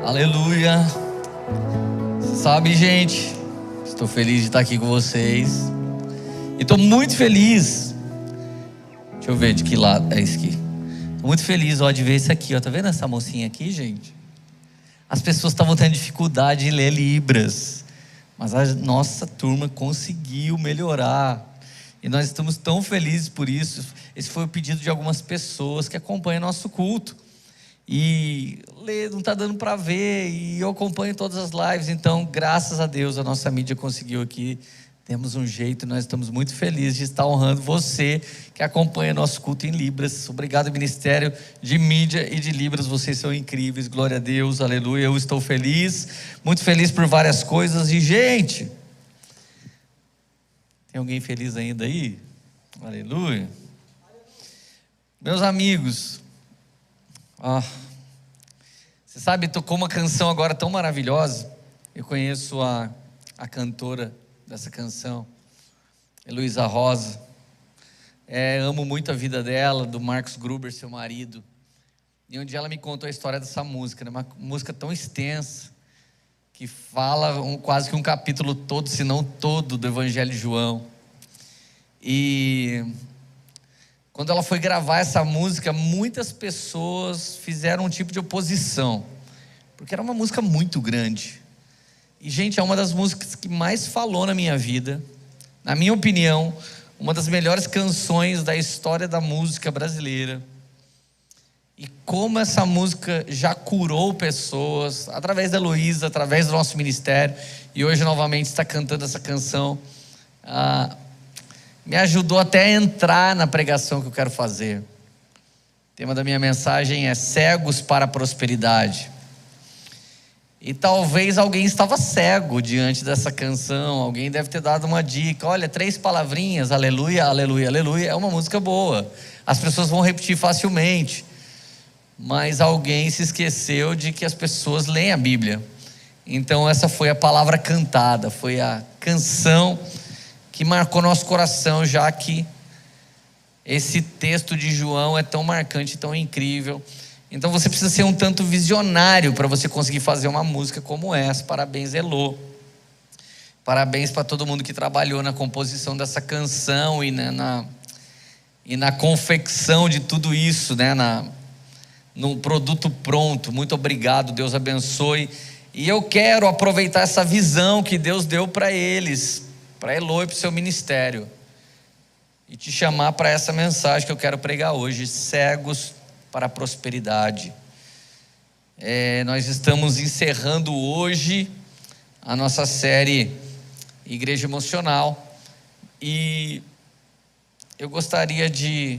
Aleluia. Sabe, gente, estou feliz de estar aqui com vocês. E estou muito feliz. Deixa eu ver de que lado é isso aqui. Estou muito feliz, de ver isso aqui, Tá vendo essa mocinha aqui, gente? As pessoas estavam tendo dificuldade de ler Libras, mas a nossa turma conseguiu melhorar. E nós estamos tão felizes por isso. Esse foi o pedido de algumas pessoas que acompanham nosso culto. E ler não está dando para ver, e eu acompanho todas as lives. Então, graças a Deus, a nossa mídia conseguiu aqui. Temos um jeito, nós estamos muito felizes de estar honrando você que acompanha nosso culto em Libras. Obrigado, Ministério de Mídia e de Libras, vocês são incríveis, glória a Deus, aleluia. Eu estou feliz, muito feliz por várias coisas. E gente, tem alguém feliz ainda aí? Aleluia. Meus amigos, você sabe, tocou uma canção agora tão maravilhosa. Eu conheço a cantora dessa canção, Heloísa Rosa. Amo muito a vida dela, do Marcos Gruber, seu marido. E um dia ela me contou a história dessa música, né? Uma música tão extensa, que fala quase que um capítulo todo, se não todo, do Evangelho de João. E quando ela foi gravar essa música, muitas pessoas fizeram um tipo de oposição, porque era uma música muito grande. E gente, é uma das músicas que mais falou na minha vida. Na minha opinião, uma das melhores canções da história da música brasileira. E como essa música já curou pessoas, através da Heloísa, através do nosso ministério, e hoje novamente está cantando essa canção, me ajudou até a entrar na pregação que eu quero fazer. O tema da minha mensagem é cegos para a prosperidade. E talvez alguém estava cego diante dessa canção, alguém deve ter dado uma dica, olha, 3 palavrinhas, aleluia, aleluia, aleluia, é uma música boa, as pessoas vão repetir facilmente. Mas alguém se esqueceu de que as pessoas leem a Bíblia. Então essa foi a palavra cantada, foi a canção que marcou nosso coração, já que esse texto de João é tão marcante, tão incrível. Então você precisa ser um tanto visionário para você conseguir fazer uma música como essa. Parabéns, Elô. Parabéns para todo mundo que trabalhou na composição dessa canção e na confecção de tudo isso, né? No produto pronto. Muito obrigado, Deus abençoe. E eu quero aproveitar essa visão que Deus deu para eles, para Elô e para o seu ministério, e te chamar para essa mensagem que eu quero pregar hoje: cegos para a prosperidade. Nós estamos encerrando hoje a nossa série Igreja Emocional, e eu gostaria de,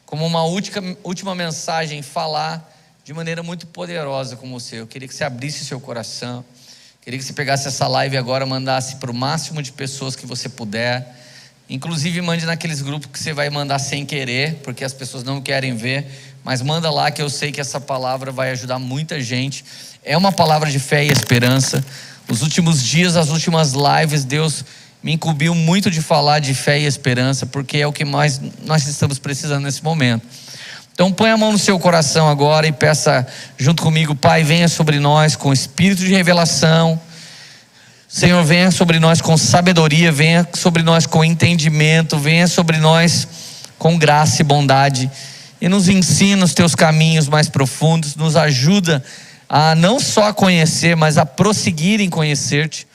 como uma última mensagem, falar de maneira muito poderosa com você. Eu queria que você abrisse seu coração, queria que você pegasse essa live agora, mandasse para o máximo de pessoas que você puder, inclusive mande naqueles grupos que você vai mandar sem querer, porque as pessoas não querem ver, mas manda lá, que eu sei que essa palavra vai ajudar muita gente. É uma palavra de fé e esperança. Os últimos dias, as últimas lives, Deus me incumbiu muito de falar de fé e esperança, porque é o que mais nós estamos precisando nesse momento. Então põe a mão no seu coração agora e peça junto comigo: Pai, venha sobre nós com espírito de revelação. Senhor, venha sobre nós com sabedoria, venha sobre nós com entendimento, venha sobre nós com graça e bondade, e nos ensina os teus caminhos mais profundos, nos ajuda a não só conhecer, mas a prosseguir em conhecer-te.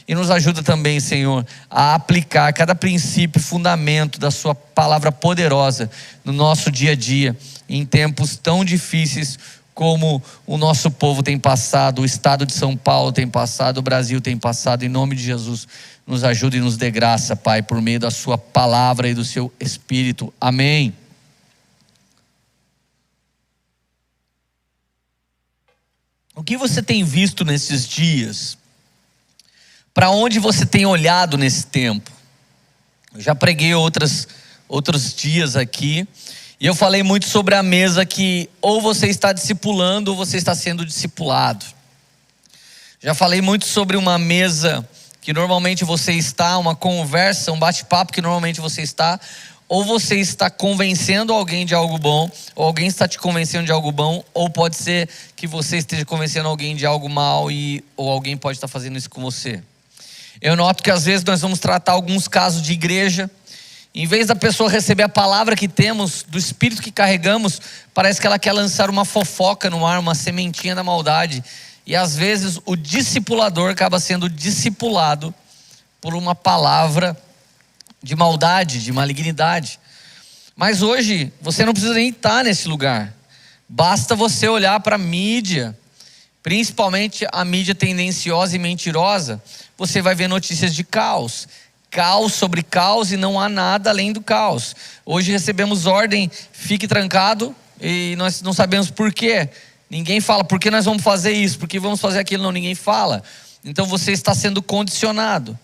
E nos ajuda também, Senhor, a aplicar cada princípio e fundamento da sua palavra poderosa no nosso dia a dia, em tempos tão difíceis como o nosso povo tem passado, o estado de São Paulo tem passado, o Brasil tem passado. Em nome de Jesus, nos ajude e nos dê graça, Pai, por meio da sua palavra e do seu Espírito. Amém. O que você tem visto nesses dias? Para onde você tem olhado nesse tempo? Eu já preguei outros dias aqui, e eu falei muito sobre a mesa que ou você está discipulando ou você está sendo discipulado. Já falei muito sobre uma mesa que normalmente você está, uma conversa, um bate-papo que normalmente você está, Ou você está convencendo alguém de algo bom, ou alguém está te convencendo de algo bom, ou pode ser que você esteja convencendo alguém de algo mal ou alguém pode estar fazendo isso com você. Eu noto que às vezes nós vamos tratar alguns casos de igreja, em vez da pessoa receber a palavra que temos, do espírito que carregamos, parece que ela quer lançar uma fofoca no ar, uma sementinha da maldade. E às vezes o discipulador acaba sendo discipulado por uma palavra de maldade, de malignidade. Mas hoje você não precisa nem estar nesse lugar. Basta você olhar para a mídia, principalmente a mídia tendenciosa e mentirosa. Você vai ver notícias de caos. Caos sobre caos, e não há nada além do caos. Hoje recebemos ordem, fique trancado, e nós não sabemos por quê. Ninguém fala, por que nós vamos fazer isso? Por que vamos fazer aquilo? Não, ninguém fala. Então você está sendo condicionado.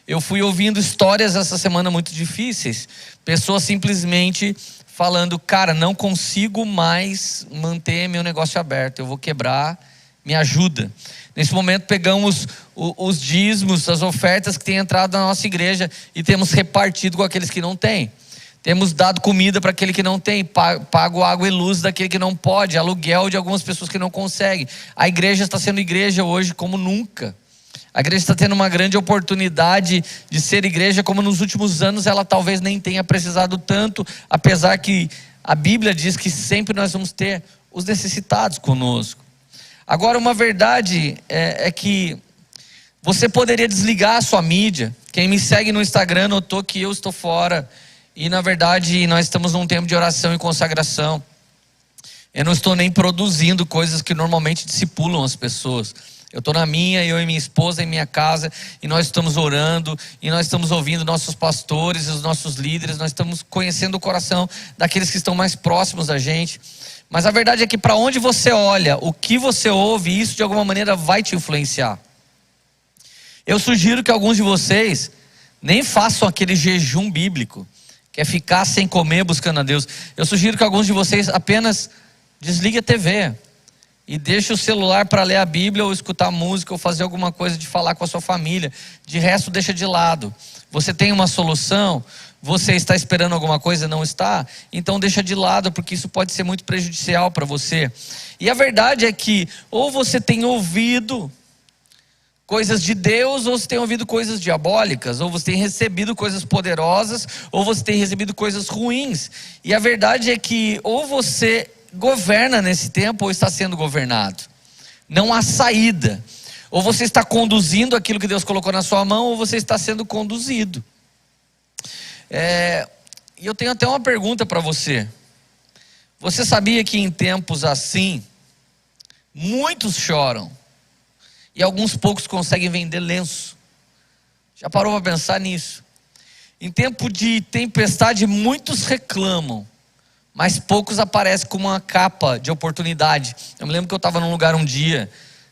Eu fui ouvindo histórias essa semana muito difíceis. Pessoas simplesmente falando, cara, não consigo mais manter meu negócio aberto. Eu vou quebrar, me ajuda. Nesse momento pegamos os dízimos, as ofertas que têm entrado na nossa igreja e temos repartido com aqueles que não têm. Temos dado comida para aquele que não tem, pago água e luz daquele que não pode, aluguel de algumas pessoas que não conseguem. A igreja está sendo igreja hoje como nunca. A igreja está tendo uma grande oportunidade de ser igreja como nos últimos anos ela talvez nem tenha precisado tanto, apesar que a Bíblia diz que sempre nós vamos ter os necessitados conosco. Agora, uma verdade é que você poderia desligar a sua mídia. Quem me segue no Instagram notou que eu estou fora, e na verdade nós estamos num tempo de oração e consagração. Eu não estou nem produzindo coisas que normalmente discipulam as pessoas. Eu estou na minha, eu e minha esposa em minha casa, e nós estamos orando, e nós estamos ouvindo nossos pastores, os nossos líderes, nós estamos conhecendo o coração daqueles que estão mais próximos da gente. Mas a verdade é que para onde você olha, o que você ouve, isso de alguma maneira vai te influenciar. Eu sugiro que alguns de vocês nem façam aquele jejum bíblico, que é ficar sem comer buscando a Deus. Eu sugiro que alguns de vocês apenas desliguem a TV e deixe o celular para ler a Bíblia ou escutar música ou fazer alguma coisa de falar com a sua família. De resto, deixa de lado. Você tem uma solução? Você está esperando alguma coisa e não está? Então deixa de lado, porque isso pode ser muito prejudicial para você. E a verdade é que ou você tem ouvido coisas de Deus, ou você tem ouvido coisas diabólicas, ou você tem recebido coisas poderosas, ou você tem recebido coisas ruins. E a verdade é que ou você governa nesse tempo ou está sendo governado. Não há saída. Ou você está conduzindo aquilo que Deus colocou na sua mão, ou você está sendo conduzido. E eu tenho até uma pergunta para você. Você sabia que em tempos assim, muitos choram e alguns poucos conseguem vender lenço? Já parou para pensar nisso? Em tempo de tempestade, muitos reclamam, mas poucos aparecem com uma capa de oportunidade. Eu me lembro que eu estava num lugar um dia,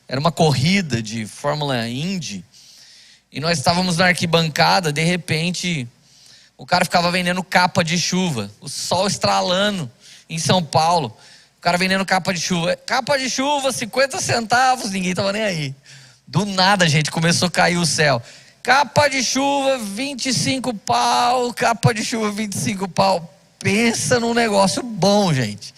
era uma corrida de Fórmula Indy, e nós estávamos na arquibancada. De repente, o cara ficava vendendo capa de chuva, o sol estralando em São Paulo, o cara vendendo capa de chuva, 50 centavos, ninguém estava nem aí. Do nada, gente, começou a cair o céu. Capa de chuva, 25 pau, capa de chuva, 25 pau. Pensa num negócio bom, gente.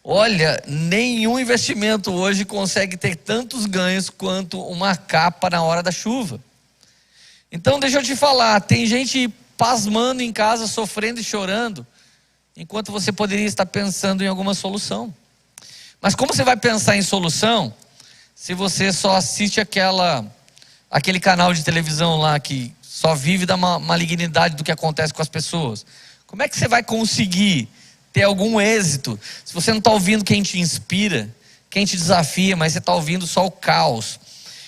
Olha, nenhum investimento hoje consegue ter tantos ganhos quanto uma capa na hora da chuva. Então deixa eu te falar, tem gente pasmando em casa, sofrendo e chorando, enquanto você poderia estar pensando em alguma solução. Mas como você vai pensar em solução se você só assiste aquele canal de televisão lá que só vive da malignidade do que acontece com as pessoas? Como é que você vai conseguir ter algum êxito se você não está ouvindo quem te inspira, quem te desafia, mas você está ouvindo só o caos?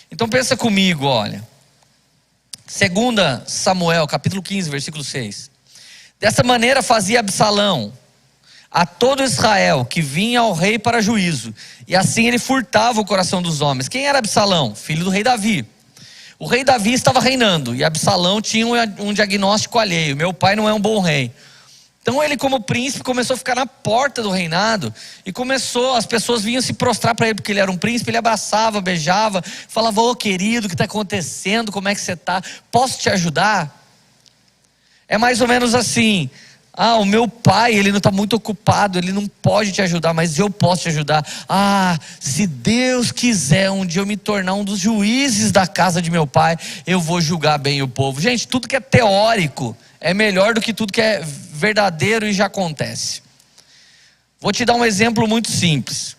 Então pensa comigo, olha. 2 Samuel, capítulo 15, versículo 6. Dessa maneira fazia Absalão a todo Israel que vinha ao rei para juízo, e assim ele furtava o coração dos homens. Quem era Absalão? Filho do rei Davi. O rei Davi estava reinando, e Absalão tinha um diagnóstico alheio: meu pai não é um bom rei. Então ele, como príncipe, começou a ficar na porta do reinado, e as pessoas vinham se prostrar para ele, porque ele era um príncipe. Ele abraçava, beijava, falava: ô querido, o que está acontecendo? Como é que você está? Posso te ajudar? É mais ou menos assim: Ah, o meu pai, ele não está muito ocupado, ele não pode te ajudar, mas eu posso te ajudar. Ah, se Deus quiser um dia eu me tornar um dos juízes da casa de meu pai, eu vou julgar bem o povo. Gente, tudo que é teórico é melhor do que tudo que é verdadeiro e já acontece. Vou te dar um exemplo muito simples.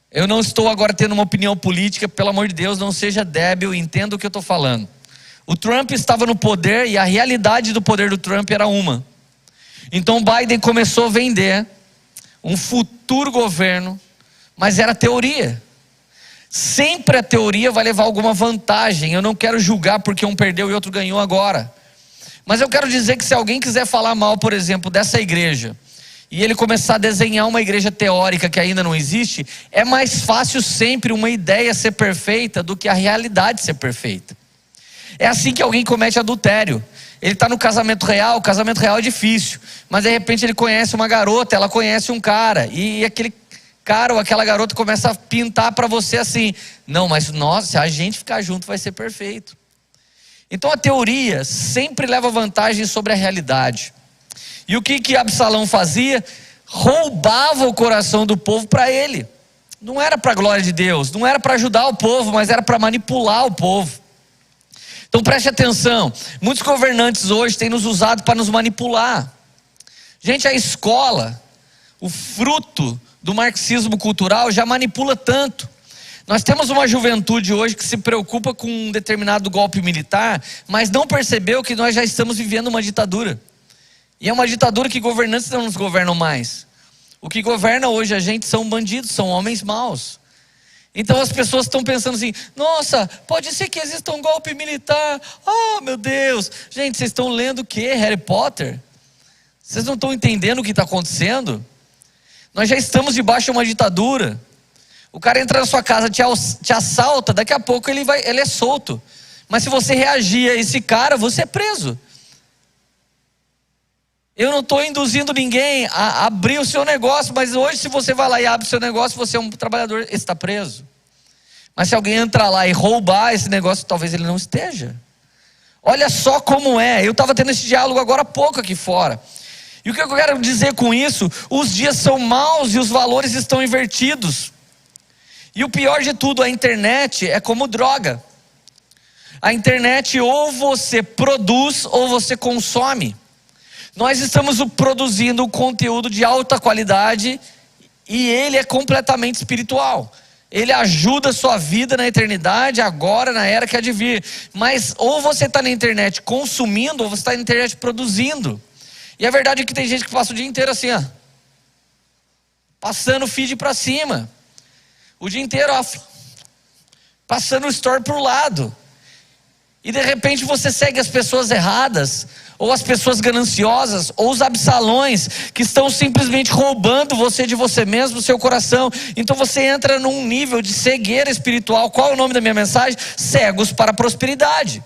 Eu não estou agora tendo uma opinião política, pelo amor de Deus, não seja débil, entenda o que eu estou falando. O Trump estava no poder e a realidade do poder do Trump era uma. Então Biden começou a vender um futuro governo, mas era teoria. Sempre a teoria vai levar alguma vantagem. Eu não quero julgar porque um perdeu e outro ganhou agora. Mas eu quero dizer que se alguém quiser falar mal, por exemplo, dessa igreja, e ele começar a desenhar uma igreja teórica que ainda não existe, é mais fácil sempre uma ideia ser perfeita do que a realidade ser perfeita. É assim que alguém comete adultério. Ele está no casamento real, o casamento real é difícil, mas de repente ele conhece uma garota, ela conhece um cara, e aquele cara ou aquela garota começa a pintar para você assim: não, mas nossa, se a gente ficar junto vai ser perfeito. Então a teoria sempre leva vantagem sobre a realidade. E o que Absalão fazia? Roubava o coração do povo para ele. Não era para a glória de Deus, não era para ajudar o povo, mas era para manipular o povo. Então preste atenção, muitos governantes hoje têm nos usado para nos manipular. Gente, a escola, o fruto do marxismo cultural já manipula tanto. Nós temos uma juventude hoje que se preocupa com um determinado golpe militar, mas não percebeu que nós já estamos vivendo uma ditadura. E é uma ditadura que governantes não nos governam mais. O que governa hoje a gente são bandidos, são homens maus. Então as pessoas estão pensando assim: nossa, pode ser que exista um golpe militar. Oh meu Deus. Gente, vocês estão lendo o que? Harry Potter? Vocês não estão entendendo o que está acontecendo? Nós já estamos debaixo de uma ditadura. O cara entra na sua casa, te assalta, daqui a pouco ele é solto. Mas se você reagir a esse cara, você é preso. Eu não estou induzindo ninguém a abrir o seu negócio, mas hoje se você vai lá e abre o seu negócio, você é um trabalhador, está preso. Mas se alguém entrar lá e roubar esse negócio, talvez ele não esteja. Olha só como é. Eu estava tendo esse diálogo agora há pouco aqui fora. E o que eu quero dizer com isso? Os dias são maus e os valores estão invertidos. E o pior de tudo, a internet é como droga. A internet ou você produz ou você consome. Nós estamos produzindo um conteúdo de alta qualidade e ele é completamente espiritual. Ele ajuda a sua vida na eternidade, agora, na era que há de vir. Mas ou você está na internet consumindo, ou você está na internet produzindo. E a verdade é que tem gente que passa o dia inteiro assim, ó, passando o feed para cima. O dia inteiro, ó, passando o story para o lado. E de repente você segue as pessoas erradas, ou as pessoas gananciosas, ou os absalões, que estão simplesmente roubando você de você mesmo, o seu coração. Então você entra num nível de cegueira espiritual. Qual é o nome da minha mensagem? Cegos para a prosperidade.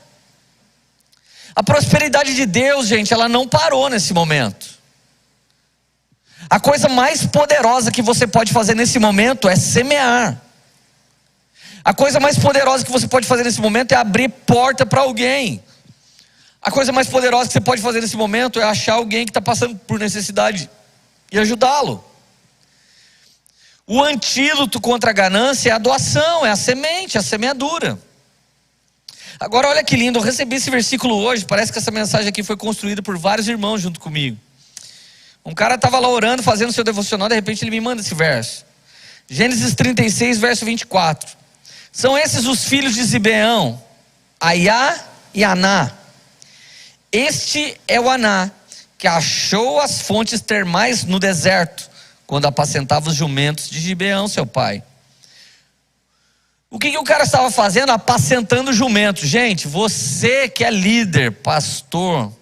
A prosperidade de Deus, gente, ela não parou nesse momento. A coisa mais poderosa que você pode fazer nesse momento é semear. A coisa mais poderosa que você pode fazer nesse momento é abrir porta para alguém. A coisa mais poderosa que você pode fazer nesse momento é achar alguém que está passando por necessidade e ajudá-lo. O antídoto contra a ganância é a doação, é a semente, a semeadura. Agora olha que lindo, eu recebi esse versículo hoje, parece que essa mensagem aqui foi construída por vários irmãos junto comigo. Um cara estava lá orando, fazendo seu devocional, de repente ele me manda esse verso. Gênesis 36, verso 24. São esses os filhos de Zibeão, Aiá e Aná. Este é o Aná, que achou as fontes termais no deserto, quando apacentava os jumentos de Gibeão, seu pai. O que o cara estava fazendo? Apacentando jumentos. Gente, você que é líder, pastor,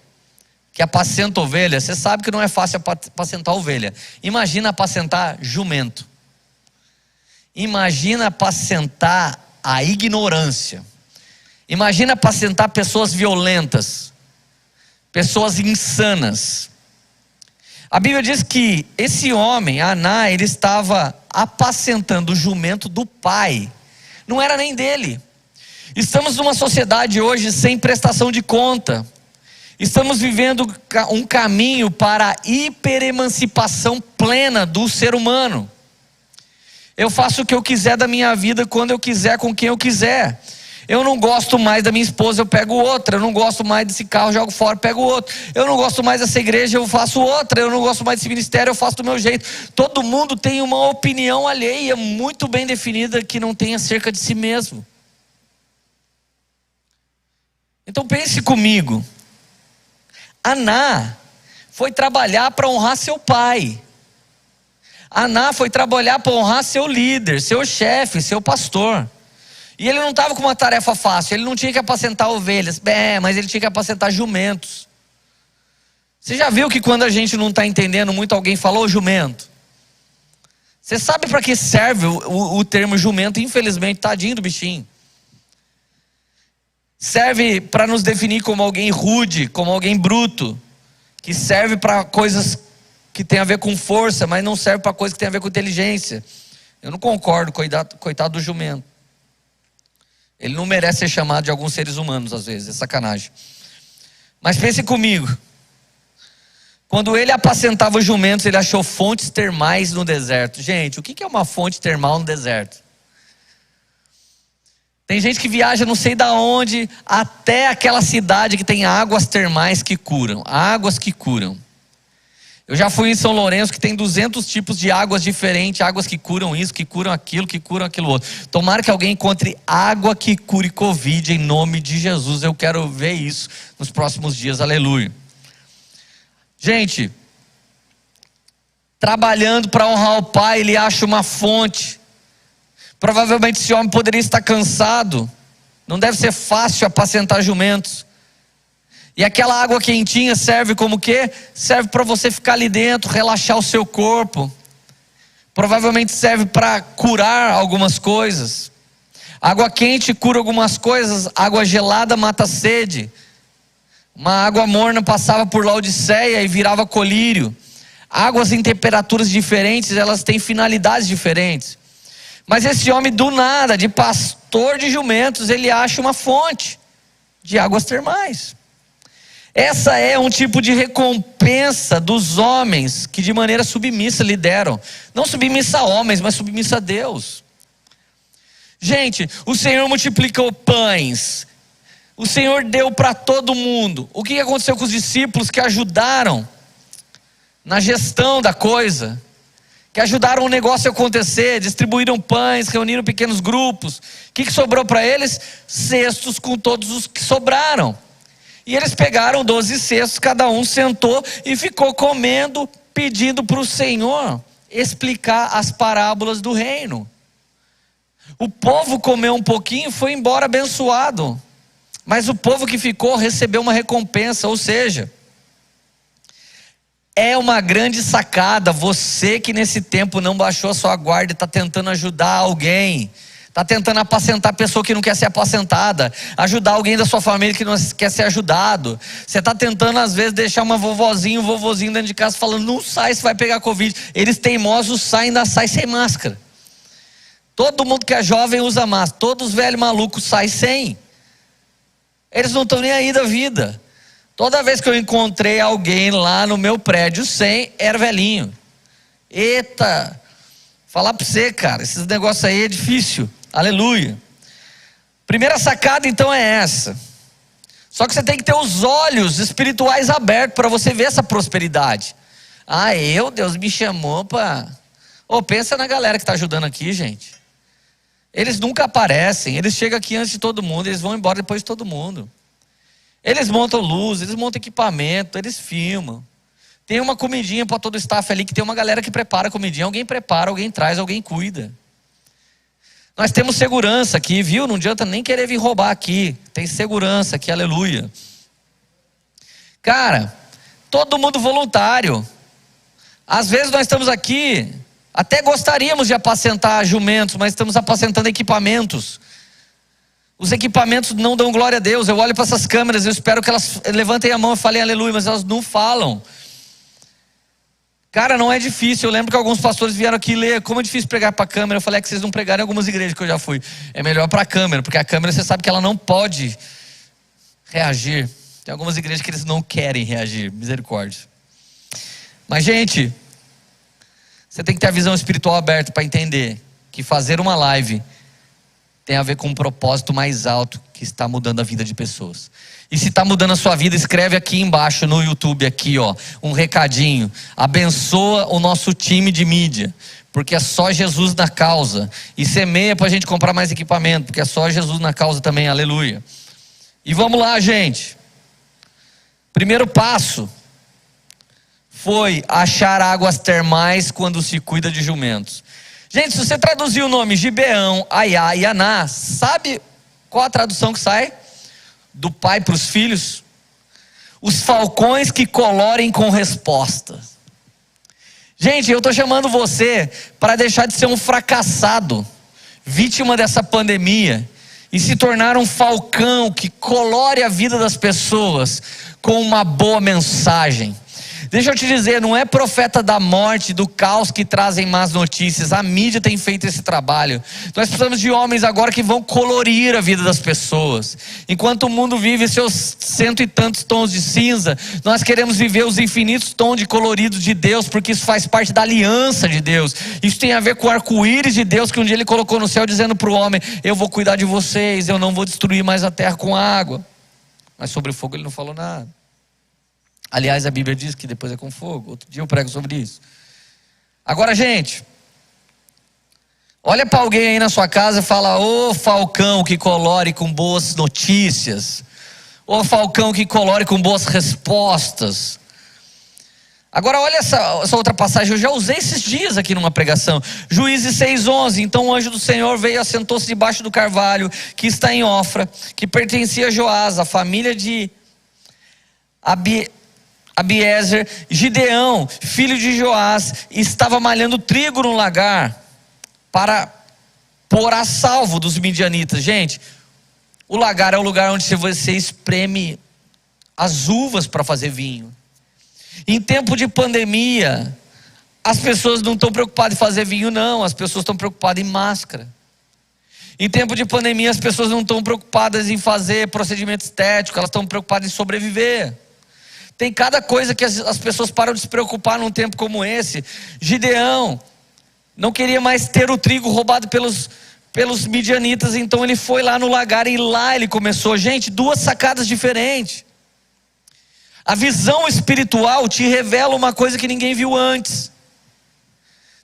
que apacenta ovelha, você sabe que não é fácil apacentar ovelha. Imagina apacentar jumento. Imagina apacentar a ignorância. Imagina apacentar pessoas violentas, pessoas insanas. A Bíblia diz que esse homem, Aná, ele estava apacentando o jumento do pai. Não era nem dele. Estamos numa sociedade hoje sem prestação de conta. Estamos vivendo um caminho para a hiperemancipação plena do ser humano. Eu faço o que eu quiser da minha vida, quando eu quiser, com quem eu quiser. Eu não gosto mais da minha esposa, eu pego outra. Eu não gosto mais desse carro, eu jogo fora, pego outro. Eu não gosto mais dessa igreja, eu faço outra. Eu não gosto mais desse ministério, eu faço do meu jeito. Todo mundo tem uma opinião alheia, muito bem definida, que não tem acerca de si mesmo. Então pense comigo. Aná foi trabalhar para honrar seu pai. Aná foi trabalhar para honrar seu líder, seu chefe, seu pastor. E ele não estava com uma tarefa fácil. Ele não tinha que apacentar ovelhas, mas ele tinha que apacentar jumentos. Você já viu que quando a gente não está entendendo muito, alguém falou jumento? Você sabe para que serve o termo jumento? Infelizmente, tadinho do bichinho. Serve para nos definir como alguém rude, como alguém bruto, que serve para coisas que tem a ver com força, mas não serve para coisas que tem a ver com inteligência. Eu não concordo, coitado do jumento. Ele não merece ser chamado de alguns seres humanos, às vezes, é sacanagem. Mas pense comigo. Quando ele apacentava os jumentos, ele achou fontes termais no deserto. Gente, o que é uma fonte termal no deserto? Tem gente que viaja não sei da onde, até aquela cidade que tem águas termais que curam. Águas que curam. Eu já fui em São Lourenço, que tem 200 tipos de águas diferentes. Águas que curam isso, que curam aquilo outro. Tomara que alguém encontre água que cure Covid, em nome de Jesus. Eu quero ver isso nos próximos dias, aleluia. Gente, trabalhando para honrar o pai, ele acha uma fonte. Provavelmente esse homem poderia estar cansado. Não deve ser fácil apacentar jumentos. E aquela água quentinha serve como o quê? Serve para você ficar ali dentro, relaxar o seu corpo. Provavelmente serve para curar algumas coisas. Água quente cura algumas coisas, água gelada mata a sede. Uma água morna passava por Laodiceia e virava colírio. Águas em temperaturas diferentes, elas têm finalidades diferentes. Mas esse homem do nada, de pastor de jumentos, ele acha uma fonte de águas termais. Essa é um tipo de recompensa dos homens que de maneira submissa lideram. Não submissa a homens, mas submissa a Deus. Gente, o Senhor multiplicou pães. O Senhor deu para todo mundo. O que aconteceu com os discípulos que ajudaram na gestão da coisa? Que ajudaram o negócio a acontecer, distribuíram pães, reuniram pequenos grupos. O que sobrou para eles? Cestos com todos os que sobraram. E eles pegaram 12 cestos, cada um sentou e ficou comendo, pedindo para o Senhor explicar as parábolas do reino. O povo comeu um pouquinho e foi embora abençoado. Mas o povo que ficou recebeu uma recompensa, ou seja, é uma grande sacada. Você que nesse tempo não baixou a sua guarda e está tentando ajudar alguém, está tentando apacentar a pessoa que não quer ser apacentada, ajudar alguém da sua família que não quer ser ajudado. Você está tentando às vezes deixar uma vovozinha, um vovozinho dentro de casa falando, não sai, você vai pegar Covid. Eles teimosos saem, ainda saem sem máscara. Todo mundo que é jovem usa máscara, todos os velhos malucos saem sem. Eles não estão nem aí da vida. Toda vez que eu encontrei alguém lá no meu prédio sem, era velhinho. Eita, falar para você, cara, esses negócios aí é difícil. Aleluia. Primeira sacada então é essa. Só que você tem que ter os olhos espirituais abertos para você ver essa prosperidade. Deus me chamou para... pensa na galera que está ajudando aqui, gente. Eles nunca aparecem, eles chegam aqui antes de todo mundo, eles vão embora depois de todo mundo. Eles montam luz, eles montam equipamento, eles filmam. Tem uma comidinha para todo o staff ali, que tem uma galera que prepara a comidinha. Alguém prepara, alguém traz, alguém cuida. Nós temos segurança aqui, viu? Não adianta nem querer vir roubar aqui. Tem segurança aqui, aleluia. Cara, todo mundo voluntário. Às vezes nós estamos aqui, até gostaríamos de apacentar jumentos, mas estamos apacentando equipamentos. Os equipamentos não dão glória a Deus. Eu olho para essas câmeras, eu espero que elas levantem a mão e falem aleluia, mas elas não falam. Cara, não é difícil. Eu lembro que alguns pastores vieram aqui ler como é difícil pregar para a câmera. Eu falei que vocês não pregaram em algumas igrejas que eu já fui. É melhor para a câmera, porque a câmera você sabe que ela não pode reagir. Tem algumas igrejas que eles não querem reagir, misericórdia. Mas, gente, você tem que ter a visão espiritual aberta para entender que fazer uma live tem a ver com um propósito mais alto que está mudando a vida de pessoas. E se está mudando a sua vida, escreve aqui embaixo no YouTube, aqui ó, um recadinho. Abençoa o nosso time de mídia, porque é só Jesus na causa. E semeia para a gente comprar mais equipamento, porque é só Jesus na causa também, aleluia. E vamos lá, gente. Primeiro passo foi achar águas termais quando se cuida de jumentos. Gente, se você traduzir o nome Gibeão, Aiá e Aná, sabe qual a tradução que sai? Do pai para os filhos? Os falcões que colorem com respostas. Gente, eu estou chamando você para deixar de ser um fracassado, vítima dessa pandemia, e se tornar um falcão que colore a vida das pessoas com uma boa mensagem. Deixa eu te dizer, não é profeta da morte, do caos que trazem más notícias. A mídia tem feito esse trabalho. Nós precisamos de homens agora que vão colorir a vida das pessoas. Enquanto o mundo vive seus 100 e tantos tons de cinza, nós queremos viver os infinitos tons de colorido de Deus, porque isso faz parte da aliança de Deus. Isso tem a ver com o arco-íris de Deus que um dia Ele colocou no céu, dizendo para o homem: eu vou cuidar de vocês, eu não vou destruir mais a terra com água. Mas sobre o fogo Ele não falou nada. Aliás, a Bíblia diz que depois é com fogo. Outro dia eu prego sobre isso. Agora, gente, olha para alguém aí na sua casa e fala: ô falcão que colore com boas notícias, ô falcão que colore com boas respostas. Agora olha essa outra passagem, eu já usei esses dias aqui numa pregação. Juízes 6:11. Então o anjo do Senhor veio e assentou-se debaixo do carvalho que está em Ofra, que pertencia a Joás, a família de Abiezer. Gideão, filho de Joás, estava malhando trigo no lagar para pôr a salvo dos midianitas. Gente, o lagar é o lugar onde você espreme as uvas para fazer vinho. Em tempo de pandemia, as pessoas não estão preocupadas em fazer vinho, não. As pessoas estão preocupadas em máscara. Em tempo de pandemia, as pessoas não estão preocupadas em fazer procedimento estético, elas estão preocupadas em sobreviver. Tem cada coisa que as pessoas param de se preocupar num tempo como esse. Gideão não queria mais ter o trigo roubado pelos midianitas, então ele foi lá no lagar e lá ele começou. Gente, duas sacadas diferentes. A visão espiritual te revela uma coisa que ninguém viu antes.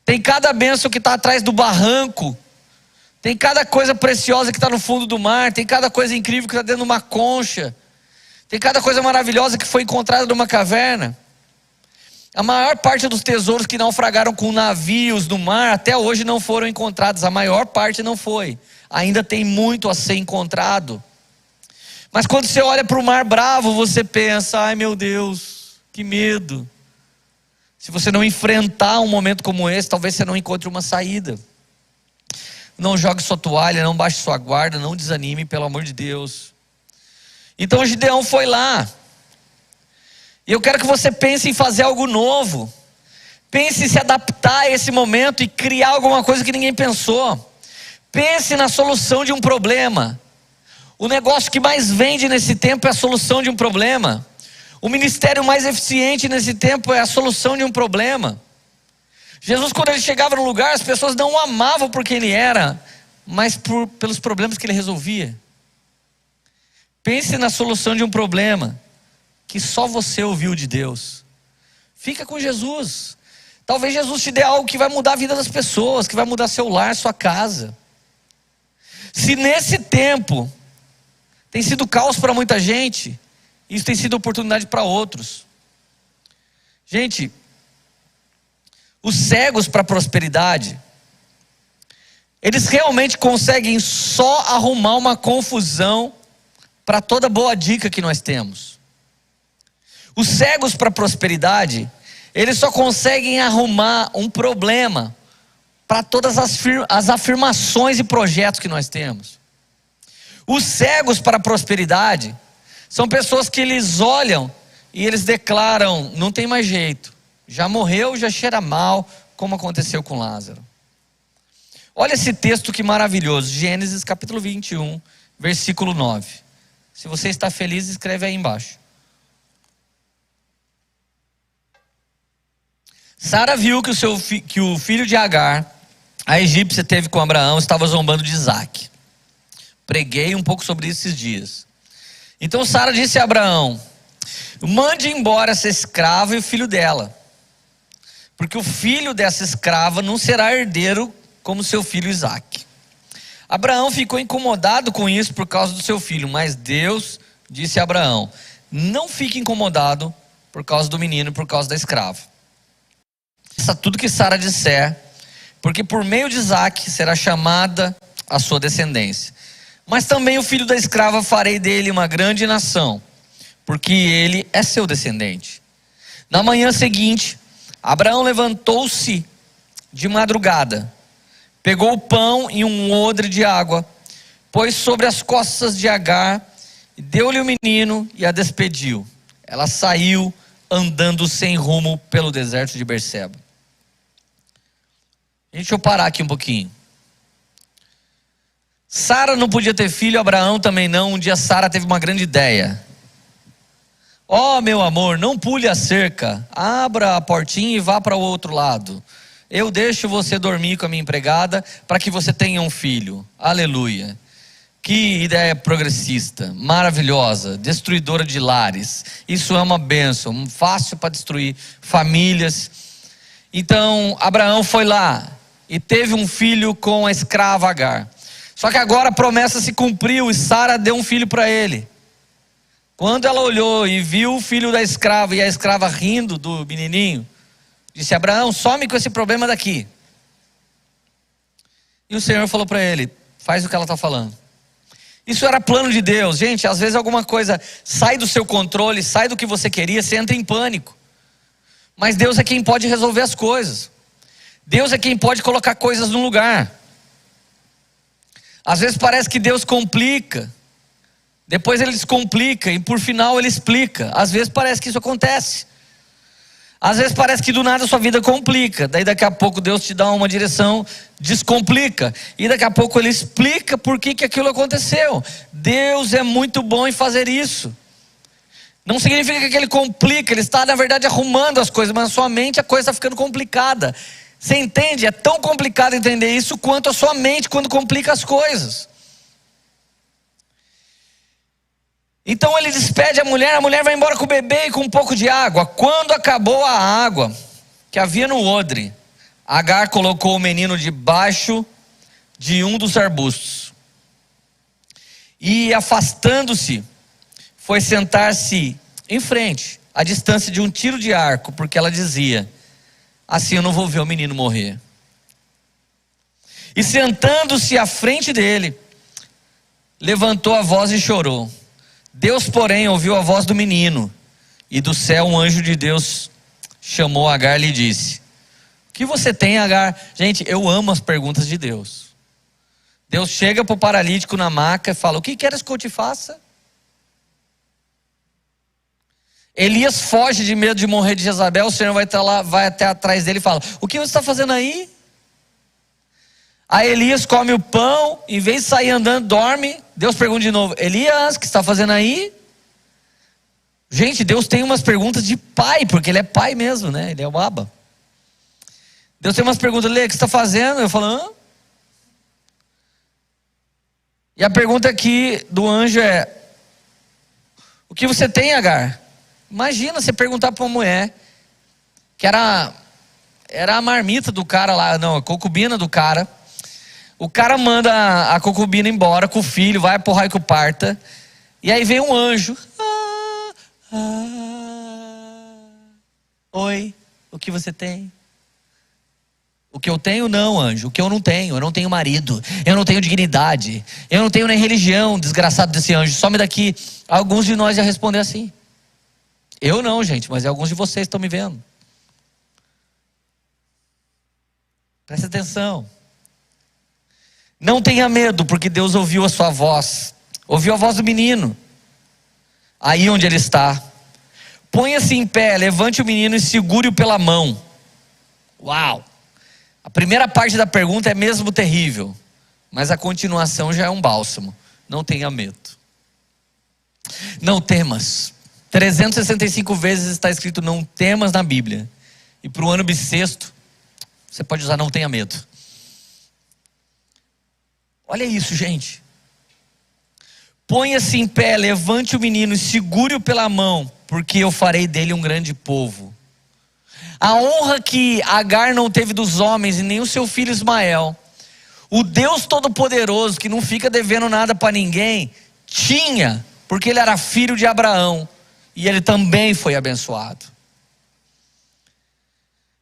Tem cada bênção que está atrás do barranco. Tem cada coisa preciosa que está no fundo do mar. Tem cada coisa incrível que está dentro de uma concha. Tem cada coisa maravilhosa que foi encontrada numa caverna. A maior parte dos tesouros que naufragaram com navios no mar até hoje não foram encontrados. A maior parte não foi. Ainda tem muito a ser encontrado. Mas quando você olha para o mar bravo, você pensa: ai meu Deus, que medo. Se você não enfrentar um momento como esse, talvez você não encontre uma saída. Não jogue sua toalha, não baixe sua guarda, não desanime, pelo amor de Deus. Então Gideão foi lá. E eu quero que você pense em fazer algo novo. Pense em se adaptar a esse momento e criar alguma coisa que ninguém pensou. Pense na solução de um problema. O negócio que mais vende nesse tempo é a solução de um problema. O ministério mais eficiente nesse tempo é a solução de um problema. Jesus, quando ele chegava no lugar, as pessoas não o amavam por quem ele era, mas pelos problemas que ele resolvia. Pense na solução de um problema que só você ouviu de Deus. Fica com Jesus. Talvez Jesus te dê algo que vai mudar a vida das pessoas, que vai mudar seu lar, sua casa. Se nesse tempo tem sido caos para muita gente, isso tem sido oportunidade para outros. Gente, os cegos para a prosperidade, eles realmente conseguem só arrumar uma confusão para toda boa dica que nós temos. Os cegos para a prosperidade, eles só conseguem arrumar um problema para todas as afirmações e projetos que nós temos. Os cegos para a prosperidade são pessoas que eles olham e eles declaram: não tem mais jeito, já morreu, já cheira mal, como aconteceu com Lázaro. Olha esse texto que maravilhoso, Gênesis capítulo 21, versículo 9. Se você está feliz, escreve aí embaixo. Sara viu que o filho de Agar, a egípcia, teve com Abraão, estava zombando de Isaque. Preguei um pouco sobre isso esses dias. Então Sara disse a Abraão: mande embora essa escrava e o filho dela, porque o filho dessa escrava não será herdeiro como seu filho Isaque. Abraão ficou incomodado com isso por causa do seu filho, mas Deus disse a Abraão: não fique incomodado por causa do menino e por causa da escrava. Faça tudo que Sara disser, porque por meio de Isaque será chamada a sua descendência. Mas também o filho da escrava farei dele uma grande nação, porque ele é seu descendente. Na manhã seguinte, Abraão levantou-se de madrugada, pegou o pão e um odre de água, pôs sobre as costas de Agar, deu-lhe o menino e a despediu. Ela saiu andando sem rumo pelo deserto de Berseba. Deixa eu parar aqui um pouquinho. Sara não podia ter filho, Abraão também não. Um dia Sara teve uma grande ideia. Ó, meu amor, não pule a cerca, abra a portinha e vá para o outro lado. Eu deixo você dormir com a minha empregada para que você tenha um filho. Aleluia. Que ideia progressista, maravilhosa, destruidora de lares. Isso é uma bênção, fácil para destruir famílias. Então Abraão foi lá e teve um filho com a escrava Agar. Só que agora a promessa se cumpriu e Sara deu um filho para ele. Quando ela olhou e viu o filho da escrava e a escrava rindo do menininho, disse: Abraão, some com esse problema daqui. E o Senhor falou para ele: faz o que ela está falando. Isso era plano de Deus. Gente, às vezes alguma coisa sai do seu controle, sai do que você queria, você entra em pânico. Mas Deus é quem pode resolver as coisas. Deus é quem pode colocar coisas no lugar. Às vezes parece que Deus complica, depois ele descomplica e por final ele explica. Às vezes parece que isso acontece. Às vezes parece que do nada a sua vida complica, daí daqui a pouco Deus te dá uma direção, descomplica, e daqui a pouco ele explica por que aquilo aconteceu. Deus é muito bom em fazer isso. Não significa que ele complica, ele está na verdade arrumando as coisas, mas na sua mente a coisa está ficando complicada. Você entende? É tão complicado entender isso quanto a sua mente quando complica as coisas. Então ele despede a mulher vai embora com o bebê e com um pouco de água. Quando acabou a água que havia no odre, Agar colocou o menino debaixo de um dos arbustos e, afastando-se, foi sentar-se em frente, à distância de um tiro de arco, porque ela dizia: assim eu não vou ver o menino morrer. E sentando-se à frente dele, levantou a voz e chorou. Deus, porém, ouviu a voz do menino, e do céu um anjo de Deus chamou Agar e lhe disse: o que você tem, Agar? Gente, eu amo as perguntas de Deus. Deus chega para o paralítico na maca e fala: o que queres que eu te faça? Elias foge de medo de morrer de Jezabel. O Senhor vai estar lá, vai até atrás dele e fala: o que você está fazendo aí? Aí Elias come o pão, em vez de sair andando, dorme. Deus pergunta de novo: Elias, o que você está fazendo aí? Gente, Deus tem umas perguntas de pai, porque ele é pai mesmo, né? Ele é o Abba. Deus tem umas perguntas: Lê, o que você está fazendo? Eu falo: hã? E a pergunta aqui do anjo é: o que você tem, Agar? Imagina você perguntar para uma mulher que era a marmita do cara lá, não, a concubina do cara. O cara manda a concubina embora com o filho, vai pro raio que o parta. E aí vem um anjo. Oi, o que você tem? O que eu tenho não, anjo. O que eu não tenho marido, eu não tenho dignidade, eu não tenho nem religião, desgraçado desse anjo. Some daqui. Alguns de nós já respondem assim. Eu não, gente, mas alguns de vocês estão me vendo. Presta atenção. Não tenha medo, porque Deus ouviu a sua voz. Ouviu a voz do menino. Aí onde ele está. Ponha-se em pé, levante o menino e segure-o pela mão. Uau! A primeira parte da pergunta é mesmo terrível, mas a continuação já é um bálsamo. Não tenha medo. Não temas. 365 vezes está escrito não temas na Bíblia. E para o ano bissexto, você pode usar não tenha medo. Olha isso, gente. Ponha-se em pé, levante o menino e segure-o pela mão, porque eu farei dele um grande povo. A honra que Agar não teve dos homens e nem o seu filho Ismael, o Deus Todo-Poderoso, que não fica devendo nada para ninguém, tinha, porque ele era filho de Abraão, e ele também foi abençoado.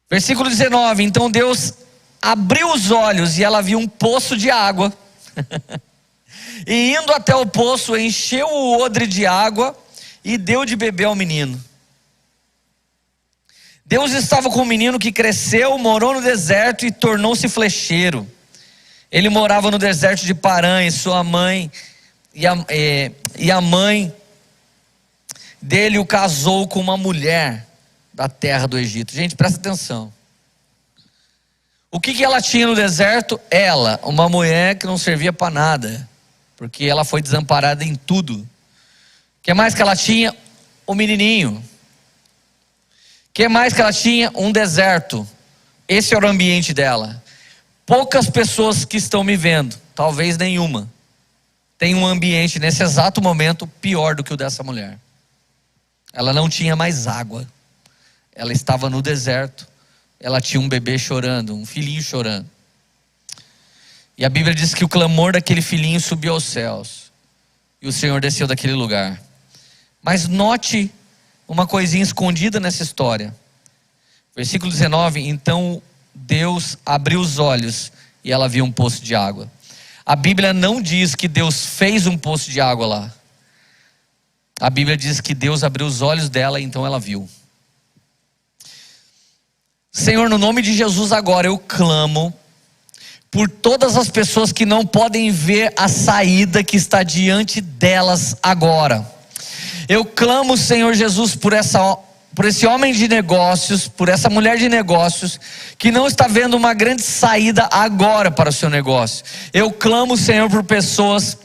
Versículo 19, então Deus abriu os olhos e ela viu um poço de água, e indo até o poço, encheu o odre de água, e deu de beber ao menino. Deus estava com um menino que cresceu, morou no deserto e tornou-se flecheiro. Ele morava no deserto de Parã, e sua mãe, e a mãe dele o casou com uma mulher da terra do Egito. Gente, presta atenção. O que ela tinha no deserto? Ela, uma mulher que não servia para nada, porque ela foi desamparada em tudo. O que mais que ela tinha? O menininho. O que mais que ela tinha? Um deserto. Esse era o ambiente dela. Poucas pessoas que estão me vendo, talvez nenhuma, tem um ambiente nesse exato momento pior do que o dessa mulher. Ela não tinha mais água. Ela estava no deserto. Ela tinha um bebê chorando, um filhinho chorando. E a Bíblia diz que o clamor daquele filhinho subiu aos céus. E o Senhor desceu daquele lugar. Mas note uma coisinha escondida nessa história. Versículo 19, então Deus abriu os olhos e ela viu um poço de água. A Bíblia não diz que Deus fez um poço de água lá. A Bíblia diz que Deus abriu os olhos dela e então ela viu. Senhor, no nome de Jesus agora eu clamo por todas as pessoas que não podem ver a saída que está diante delas agora. Eu clamo, Senhor Jesus, por esse homem de negócios, por essa mulher de negócios, que não está vendo uma grande saída agora para o seu negócio. Eu clamo, Senhor, por pessoas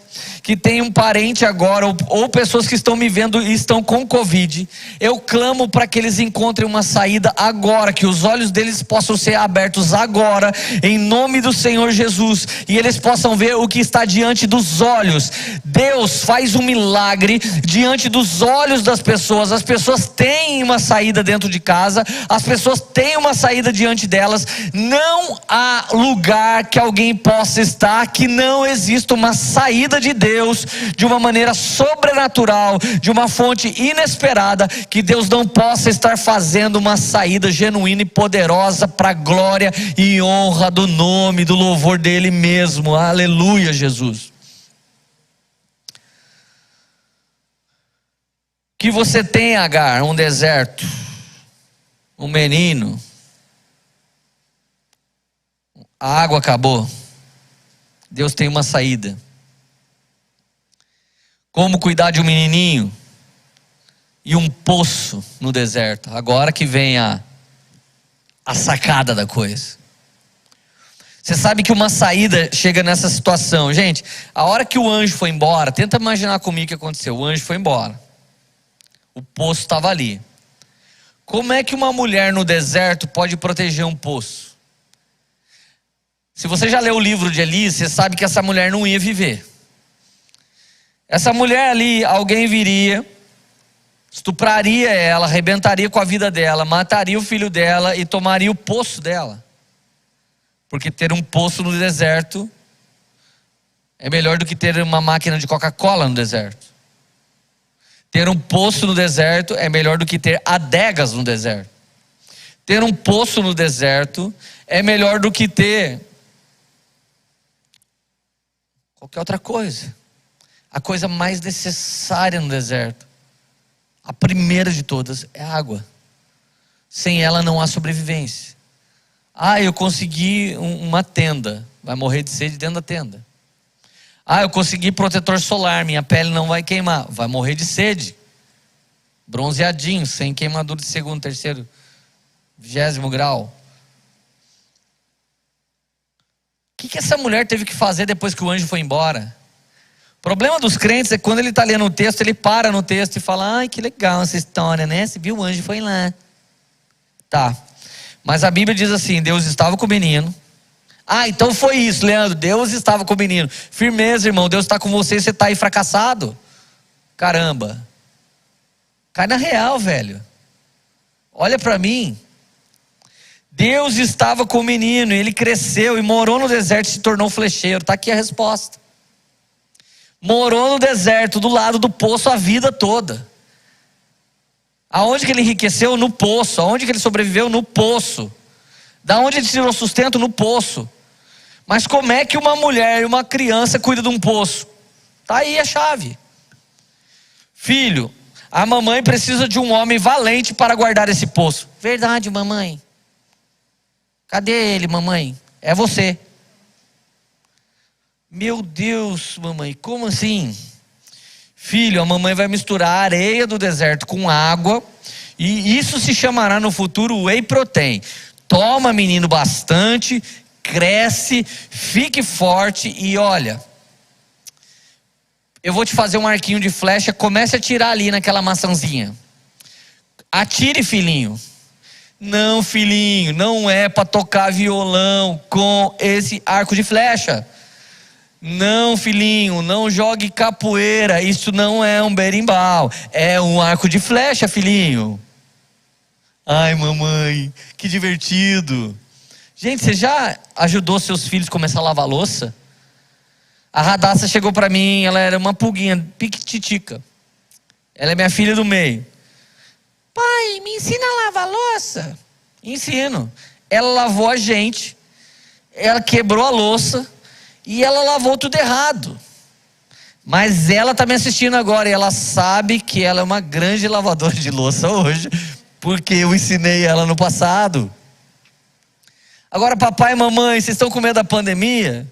que têm um parente agora, ou pessoas que estão me vendo e estão com Covid. Eu clamo para que eles encontrem uma saída agora, que os olhos deles possam ser abertos agora, em nome do Senhor Jesus, e eles possam ver o que está diante dos olhos. Deus faz um milagre diante dos olhos das pessoas. As pessoas têm uma saída dentro de casa, as pessoas têm uma saída diante delas. Não há lugar que alguém possa estar que não exista uma saída de Deus, de uma maneira sobrenatural, de uma fonte inesperada, que Deus não possa estar fazendo uma saída genuína e poderosa para a glória e honra do nome, do louvor dele mesmo. Aleluia, Jesus. Que você tem, Agar, um deserto, um menino, a água acabou, Deus tem uma saída. Como cuidar de um menininho e um poço no deserto. Agora que vem a sacada da coisa. Você sabe que uma saída chega nessa situação. Gente, a hora que o anjo foi embora, tenta imaginar comigo o que aconteceu. O anjo foi embora, o poço estava ali. Como é que uma mulher no deserto pode proteger um poço? Se você já leu o livro de Eli, você sabe que essa mulher não ia viver. Essa mulher ali, alguém viria, estupraria ela, arrebentaria com a vida dela, mataria o filho dela e tomaria o poço dela. Porque ter um poço no deserto é melhor do que ter uma máquina de Coca-Cola no deserto. Ter um poço no deserto é melhor do que ter adegas no deserto. Ter um poço no deserto é melhor do que ter qualquer outra coisa. A coisa mais necessária no deserto, a primeira de todas, é a água. Sem ela não há sobrevivência. Eu consegui uma tenda, vai morrer de sede dentro da tenda. Eu consegui protetor solar, minha pele não vai queimar, vai morrer de sede. Bronzeadinho, sem queimadura de segundo, terceiro, 20º grau. O que essa mulher teve que fazer depois que o anjo foi embora? O problema dos crentes é que quando ele está lendo o texto, ele para no texto e fala: ai, que legal essa história, né? Você viu, o anjo foi lá. Tá. Mas a Bíblia diz assim: Deus estava com o menino. Ah, então foi isso, Leandro, Deus estava com o menino. Firmeza, irmão, Deus está com você e você está aí fracassado. Caramba. Cai na real, velho. Olha para mim. Deus estava com o menino, ele cresceu e morou no deserto e se tornou flecheiro. Está aqui a resposta. Morou no deserto, do lado do poço a vida toda. Aonde que ele enriqueceu? No poço. Aonde que ele sobreviveu? No poço. Da onde ele tirou sustento? No poço. Mas como é que uma mulher e uma criança cuidam de um poço? Está aí a chave. Filho, a mamãe precisa de um homem valente para guardar esse poço. Verdade, mamãe. Cadê ele, mamãe? É você. Meu Deus, mamãe, como assim? Filho, a mamãe vai misturar a areia do deserto com água, e isso se chamará no futuro whey protein. Toma, menino, bastante, cresce, fique forte e olha, eu vou te fazer um arquinho de flecha, comece a tirar ali naquela maçãzinha. Atire, filhinho. Não, filhinho, não é para tocar violão com esse arco de flecha. Não, filhinho, não jogue capoeira, isso não é um berimbau, é um arco de flecha, filhinho. Ai, mamãe, que divertido. Gente, você já ajudou seus filhos a começar a lavar louça? A Radassa chegou para mim, ela era uma pulguinha, piquititica. Ela é minha filha do meio. Pai, me ensina a lavar louça. Ensino. Ela lavou a gente, ela quebrou a louça e ela lavou tudo errado. Mas ela está me assistindo agora e ela sabe que ela é uma grande lavadora de louça hoje, porque eu ensinei ela no passado. Agora, papai e mamãe, vocês estão com medo da pandemia?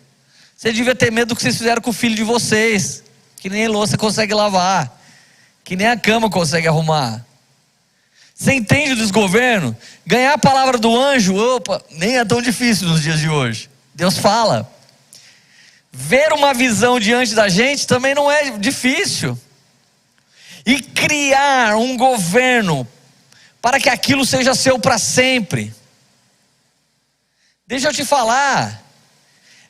Você devia ter medo do que vocês fizeram com o filho de vocês, que nem a louça consegue lavar, que nem a cama consegue arrumar. Você entende o desgoverno? Ganhar a palavra do anjo, opa, nem é tão difícil nos dias de hoje. Deus fala. Ver uma visão diante da gente também não é difícil. E criar um governo para que aquilo seja seu para sempre. Deixa eu te falar.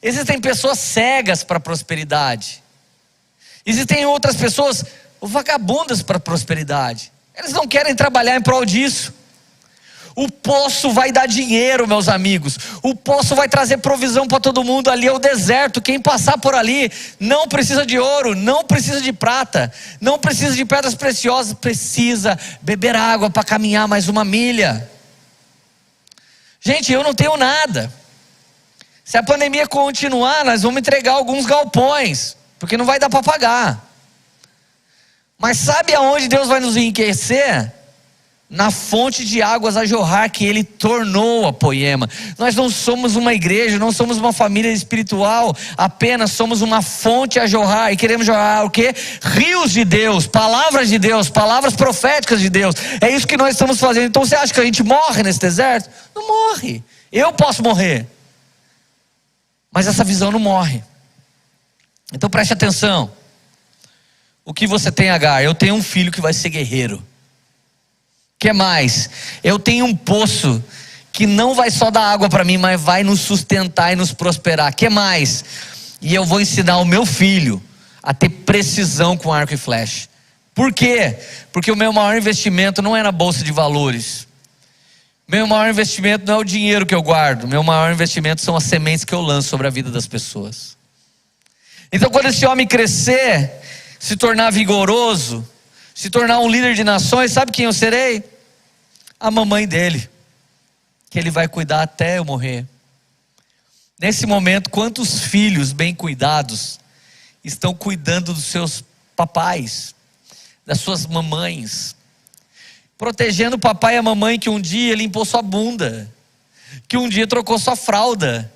Existem pessoas cegas para a prosperidade. Existem outras pessoas vagabundas para a prosperidade. Eles não querem trabalhar em prol disso. O poço vai dar dinheiro, meus amigos. O poço vai trazer provisão para todo mundo. Ali é o deserto. Quem passar por ali não precisa de ouro, não precisa de prata, não precisa de pedras preciosas. Precisa beber água para caminhar mais uma milha. Gente, eu não tenho nada. Se a pandemia continuar, nós vamos entregar alguns galpões, porque não vai dar para pagar. Mas sabe aonde Deus vai nos enriquecer? Na fonte de águas a jorrar que Ele tornou a Poema. Nós não somos uma igreja, não somos uma família espiritual, apenas somos uma fonte a jorrar. E queremos jorrar o quê? Rios de Deus, palavras proféticas de Deus. É isso que nós estamos fazendo. Então você acha que a gente morre nesse deserto? Não morre. Eu posso morrer, mas essa visão não morre. Então preste atenção. O que você tem, Agar? Eu tenho um filho que vai ser guerreiro. Que mais? Eu tenho um poço que não vai só dar água para mim, mas vai nos sustentar e nos prosperar. Que mais? E eu vou ensinar o meu filho a ter precisão com arco e flecha. Por quê? Porque o meu maior investimento não é na bolsa de valores. Meu maior investimento não é o dinheiro que eu guardo. Meu maior investimento são as sementes que eu lanço sobre a vida das pessoas. Então, quando esse homem crescer, se tornar vigoroso, se tornar um líder de nações, sabe quem eu serei? A mamãe dele, que ele vai cuidar até eu morrer. Nesse momento, quantos filhos bem cuidados estão cuidando dos seus papais, das suas mamães, protegendo o papai e a mamãe que um dia limpou sua bunda, que um dia trocou sua fralda,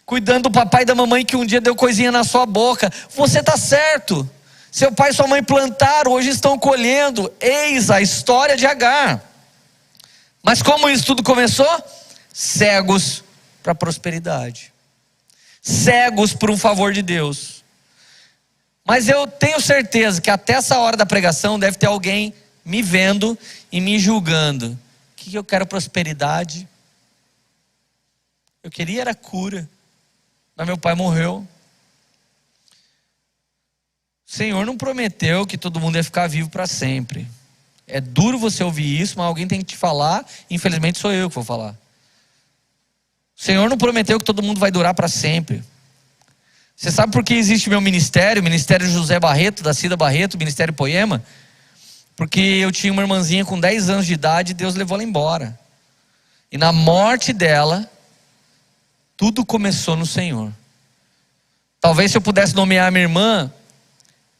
cuidando do papai e da mamãe que um dia deu coisinha na sua boca. Você está certo. Seu pai e sua mãe plantaram, hoje estão colhendo. Eis a história de Agar. Mas como isso tudo começou? Cegos para a prosperidade, cegos por um favor de Deus. Mas eu tenho certeza que até essa hora da pregação deve ter alguém me vendo e me julgando. Que eu quero prosperidade? Eu queria era cura, mas meu pai morreu. O Senhor não prometeu que todo mundo ia ficar vivo para sempre. É duro você ouvir isso, mas alguém tem que te falar. Infelizmente sou eu que vou falar. O Senhor não prometeu que todo mundo vai durar para sempre. Você sabe por que existe meu ministério? O Ministério José Barreto, da Cida Barreto, Ministério Poema? Porque eu tinha uma irmãzinha com 10 anos de idade e Deus levou ela embora. E na morte dela, tudo começou no Senhor. Talvez se eu pudesse nomear a minha irmã,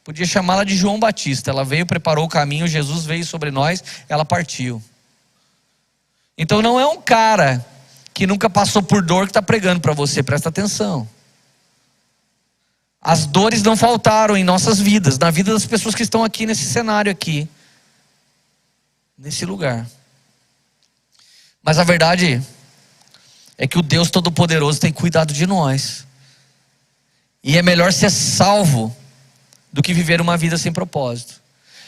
podia chamá-la de João Batista. Ela veio, preparou o caminho, Jesus veio sobre nós, ela partiu. Então não é um cara que nunca passou por dor que está pregando para você, presta atenção. As dores não faltaram em nossas vidas, na vida das pessoas que estão aqui nesse cenário aqui, nesse lugar. Mas a verdade é que o Deus Todo-Poderoso tem cuidado de nós. E é melhor ser salvo do que viver uma vida sem propósito.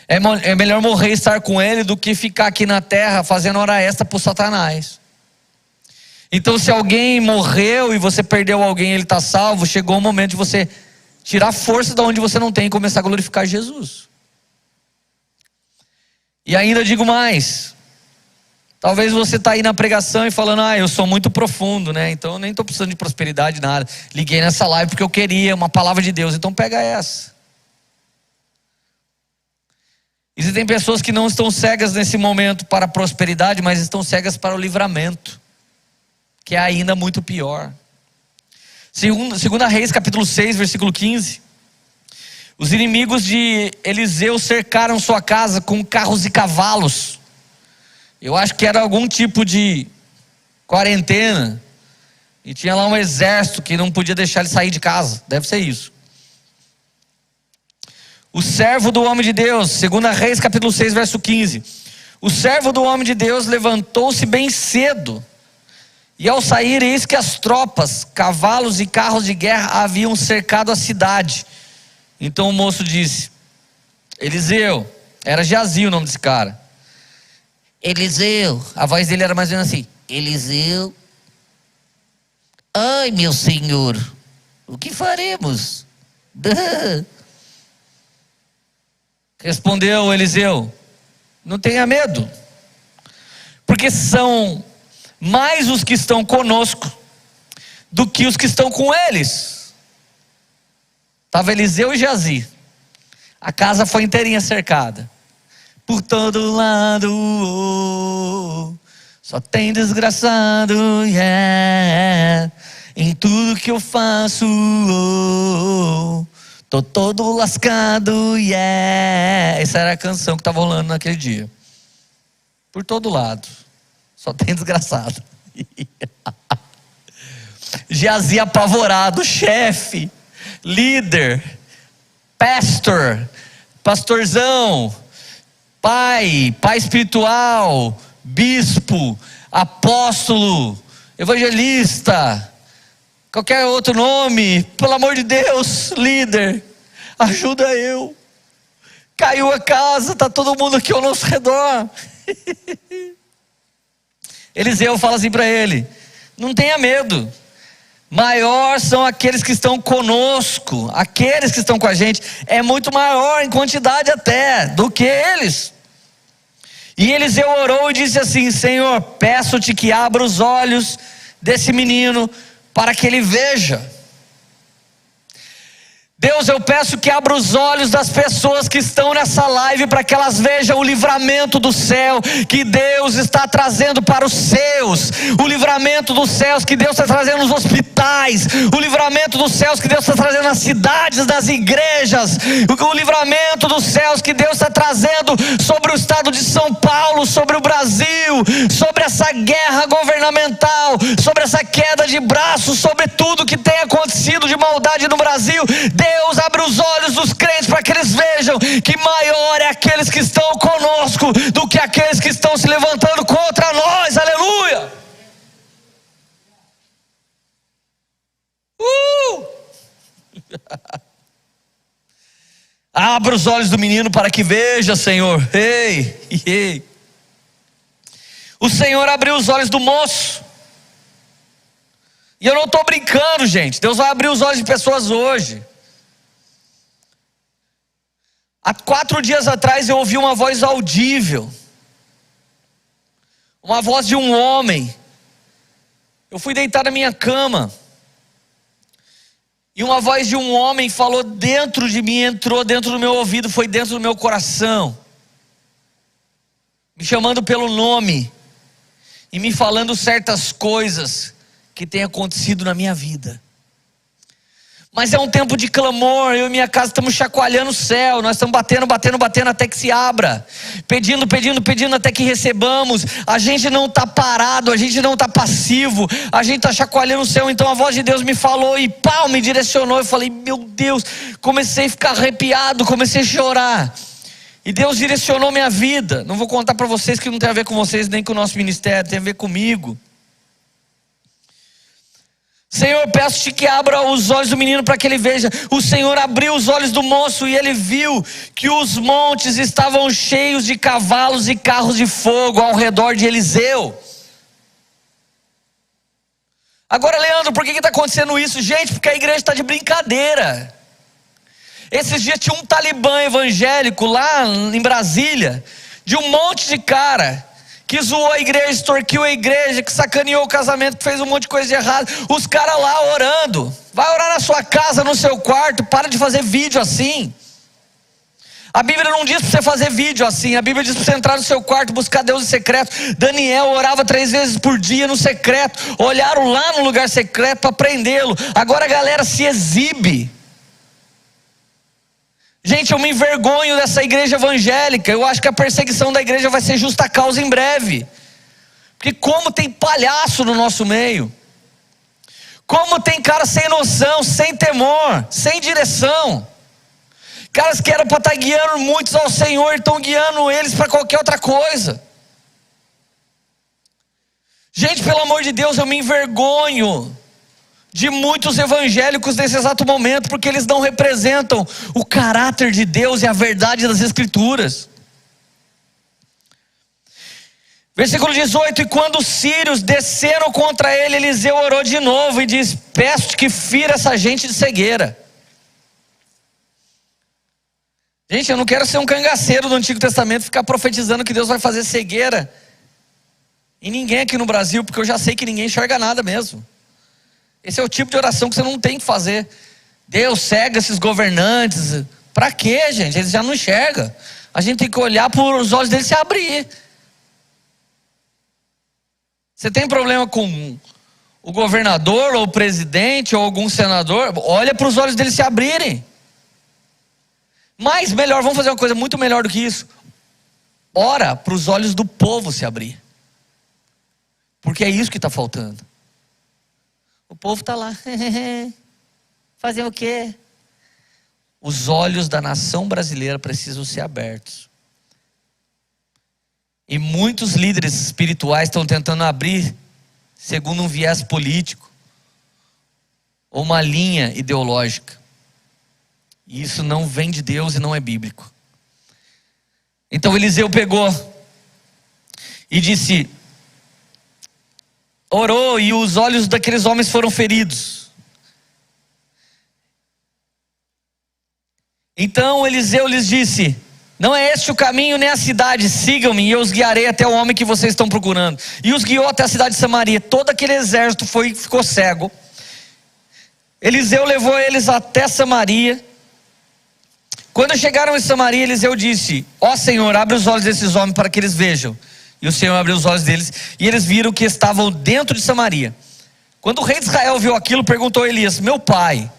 É melhor morrer e estar com Ele do que ficar aqui na terra fazendo hora extra para o Satanás. Então se alguém morreu e você perdeu alguém e ele está salvo, chegou o momento de você tirar força de onde você não tem e começar a glorificar Jesus. E ainda digo mais. Talvez você está aí na pregação e falando, eu sou muito profundo, né? Então eu nem estou precisando de prosperidade, nada. Liguei nessa live porque eu queria uma palavra de Deus, então pega essa. Existem pessoas que não estão cegas nesse momento para a prosperidade, mas estão cegas para o livramento, que é ainda muito pior. Segunda Reis, capítulo 6, versículo 15. Os inimigos de Eliseu cercaram sua casa com carros e cavalos. Eu acho que era algum tipo de quarentena. E tinha lá um exército que não podia deixar ele sair de casa. Deve ser isso. O servo do homem de Deus, 2 Reis capítulo 6, verso 15. O servo do homem de Deus levantou-se bem cedo. E ao sair, eis que as tropas, cavalos e carros de guerra haviam cercado a cidade. Então o moço disse, Eliseu, era Geazi o nome desse cara. Eliseu, a voz dele era mais ou menos assim, Eliseu, ai meu senhor, o que faremos? Respondeu Eliseu, não tenha medo, porque são mais os que estão conosco do que os que estão com eles. Estava Eliseu e Geazi. A casa foi inteirinha cercada. Por todo lado, só tem desgraçado, yeah. Em tudo que eu faço, tô todo lascado, yeah. Essa era a canção que estava rolando naquele dia. Por todo lado, só tem desgraçado. Geazi apavorado, chefe, líder, pastorzão, pai espiritual, bispo, apóstolo, evangelista, qualquer outro nome, pelo amor de Deus, líder, ajuda eu. Caiu a casa, está todo mundo aqui ao nosso redor. Eliseu fala assim para ele, não tenha medo, maior são aqueles que estão conosco, aqueles que estão com a gente, é muito maior em quantidade até, do que eles. E Eliseu orou e disse assim, Senhor, peço-te que abra os olhos desse menino, para que ele veja. Deus, eu peço que abra os olhos das pessoas que estão nessa live, para que elas vejam o livramento do céu, que Deus está trazendo para os seus, o livramento dos céus que Deus está trazendo nos hospitais, o livramento dos céus que Deus está trazendo nas cidades, nas igrejas, o livramento dos céus que Deus está trazendo sobre o estado de São Paulo, sobre o Brasil, sobre essa guerra governamental, sobre essa queda de braços, sobre tudo que tem acontecido de maldade no Brasil. Deus abre os olhos dos crentes para que eles vejam que maior é aqueles que estão conosco do que aqueles que estão se levantando contra nós, aleluia. Abra os olhos do menino para que veja, Senhor. Ei. O Senhor abriu os olhos do moço. E eu não estou brincando, gente. Deus vai abrir os olhos de pessoas hoje. Há 4 dias atrás eu ouvi uma voz audível. Uma voz de um homem. Eu fui deitar na minha cama. E uma voz de um homem falou dentro de mim, entrou dentro do meu ouvido, foi dentro do meu coração. Me chamando pelo nome. E me falando certas coisas que têm acontecido na minha vida. Mas é um tempo de clamor. Eu e minha casa estamos chacoalhando o céu. Nós estamos batendo até que se abra. Pedindo até que recebamos. A gente não está parado, a gente não está passivo. A gente está chacoalhando o céu. Então a voz de Deus me falou e pau, me direcionou. Eu falei, meu Deus, comecei a ficar arrepiado, comecei a chorar. E Deus direcionou minha vida. Não vou contar para vocês que não tem a ver com vocês nem com o nosso ministério, tem a ver comigo. Senhor, peço-te que abra os olhos do menino para que ele veja. O Senhor abriu os olhos do moço e ele viu que os montes estavam cheios de cavalos e carros de fogo ao redor de Eliseu. Agora, Leandro, por que está acontecendo isso? Gente, porque a igreja está de brincadeira. Esses dias tinha um talibã evangélico lá em Brasília, de um monte de cara que zoou a igreja, extorquiu a igreja, que sacaneou o casamento, que fez um monte de coisa de errado. Os caras lá orando. Vai orar na sua casa, no seu quarto. Para de fazer vídeo assim. A Bíblia não diz para você fazer vídeo assim. A Bíblia diz para você entrar no seu quarto, buscar Deus em secreto. Daniel orava 3 vezes por dia no secreto. Olharam lá no lugar secreto para prendê-lo. Agora a galera se exibe. Gente, eu me envergonho dessa igreja evangélica. Eu acho que a perseguição da igreja vai ser justa causa em breve. Porque como tem palhaço no nosso meio. Como tem cara sem noção, sem temor, sem direção. Caras que eram para estar guiando muitos ao Senhor, estão guiando eles para qualquer outra coisa. Gente, pelo amor de Deus, eu me envergonho de muitos evangélicos nesse exato momento, porque eles não representam o caráter de Deus e a verdade das Escrituras. Versículo 18: e quando os sírios desceram contra ele, Eliseu orou de novo e disse: peço-te que fira essa gente de cegueira. Gente, eu não quero ser um cangaceiro do Antigo Testamento, ficar profetizando que Deus vai fazer cegueira em ninguém aqui no Brasil, porque eu já sei que ninguém enxerga nada mesmo. Esse é o tipo de oração que você não tem que fazer. Deus cega esses governantes. Para quê, gente? Eles já não enxergam. A gente tem que olhar para os olhos deles se abrir. Você tem problema com o governador, ou o presidente, ou algum senador? Olha para os olhos deles se abrirem. Mas melhor, vamos fazer uma coisa muito melhor do que isso. Ora para os olhos do povo se abrir. Porque é isso que está faltando. O povo está lá. Fazer o quê? Os olhos da nação brasileira precisam ser abertos. E muitos líderes espirituais estão tentando abrir segundo um viés político ou uma linha ideológica. E isso não vem de Deus e não é bíblico. Então Eliseu pegou e disse, orou, e os olhos daqueles homens foram feridos. Então Eliseu lhes disse: não é este o caminho nem a cidade, sigam-me e eu os guiarei até o homem que vocês estão procurando. E os guiou até a cidade de Samaria. Todo aquele exército ficou cego. Eliseu levou eles até Samaria. Quando chegaram em Samaria, Eliseu disse: ó Senhor, abre os olhos desses homens para que eles vejam. E o Senhor abriu os olhos deles, e eles viram que estavam dentro de Samaria. Quando o rei de Israel viu aquilo, perguntou a Elias: meu pai,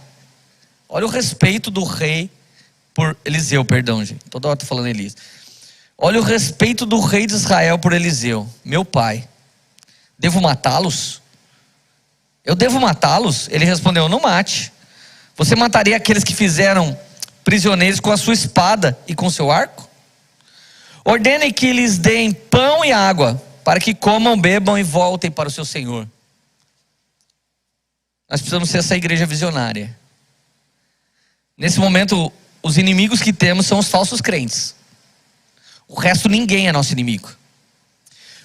olha o respeito do rei por Eliseu, perdão, gente, toda hora estou falando Elias. Olha o respeito do rei de Israel por Eliseu. Meu pai, devo matá-los? Eu devo matá-los? Ele respondeu: não mate. Você mataria aqueles que fizeram prisioneiros com a sua espada e com seu arco? Ordene que lhes deem pão e água, para que comam, bebam e voltem para o seu Senhor. Nós precisamos ser essa igreja visionária. Nesse momento, os inimigos que temos são os falsos crentes. O resto ninguém é nosso inimigo.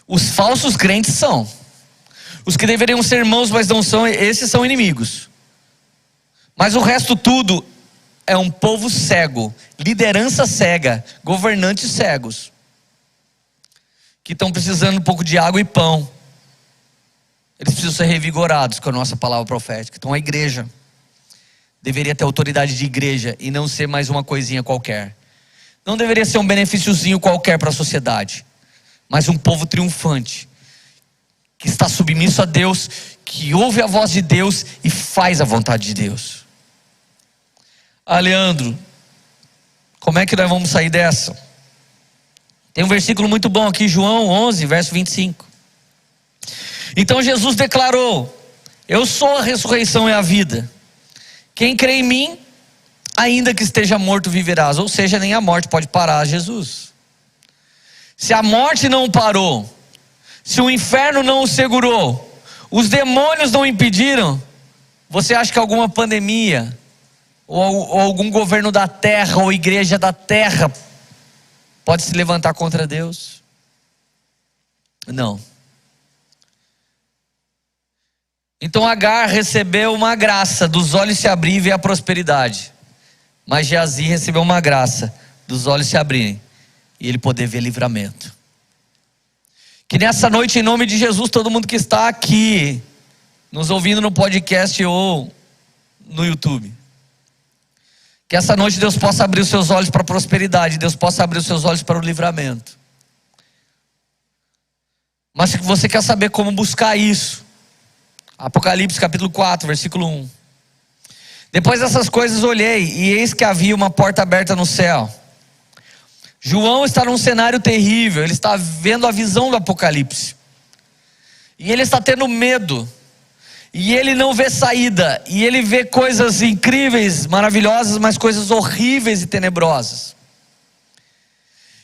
Os falsos crentes são. Os que deveriam ser irmãos, mas não são, esses são inimigos. Mas o resto tudo é um povo cego, liderança cega, governantes cegos, que estão precisando um pouco de água e pão. Eles precisam ser revigorados com a nossa palavra profética. Então a igreja deveria ter autoridade de igreja e não ser mais uma coisinha qualquer. Não deveria ser um benefíciozinho qualquer para a sociedade, mas um povo triunfante, que está submisso a Deus, que ouve a voz de Deus e faz a vontade de Deus. Ah, Leandro, como é que nós vamos sair dessa? Tem um versículo muito bom aqui, João 11, verso 25. Então Jesus declarou: eu sou a ressurreição e a vida. Quem crê em mim, ainda que esteja morto, viverás. Ou seja, nem a morte pode parar Jesus. Se a morte não parou, se o inferno não o segurou, os demônios não impediram, você acha que alguma pandemia, ou algum governo da terra, ou igreja da terra, pode se levantar contra Deus? Não. Então Agar recebeu uma graça, dos olhos se abrirem e ver a prosperidade. Mas Geazi recebeu uma graça, dos olhos se abrirem e ele poder ver livramento. Que nessa noite, em nome de Jesus, todo mundo que está aqui, nos ouvindo no podcast ou no YouTube, que essa noite Deus possa abrir os seus olhos para a prosperidade, Deus possa abrir os seus olhos para o livramento. Mas se você quer saber como buscar isso, Apocalipse capítulo 4, versículo 1. Depois dessas coisas olhei, e eis que havia uma porta aberta no céu. João está num cenário terrível, ele está vendo a visão do Apocalipse, e ele está tendo medo, e ele não vê saída, e ele vê coisas incríveis, maravilhosas, mas coisas horríveis e tenebrosas.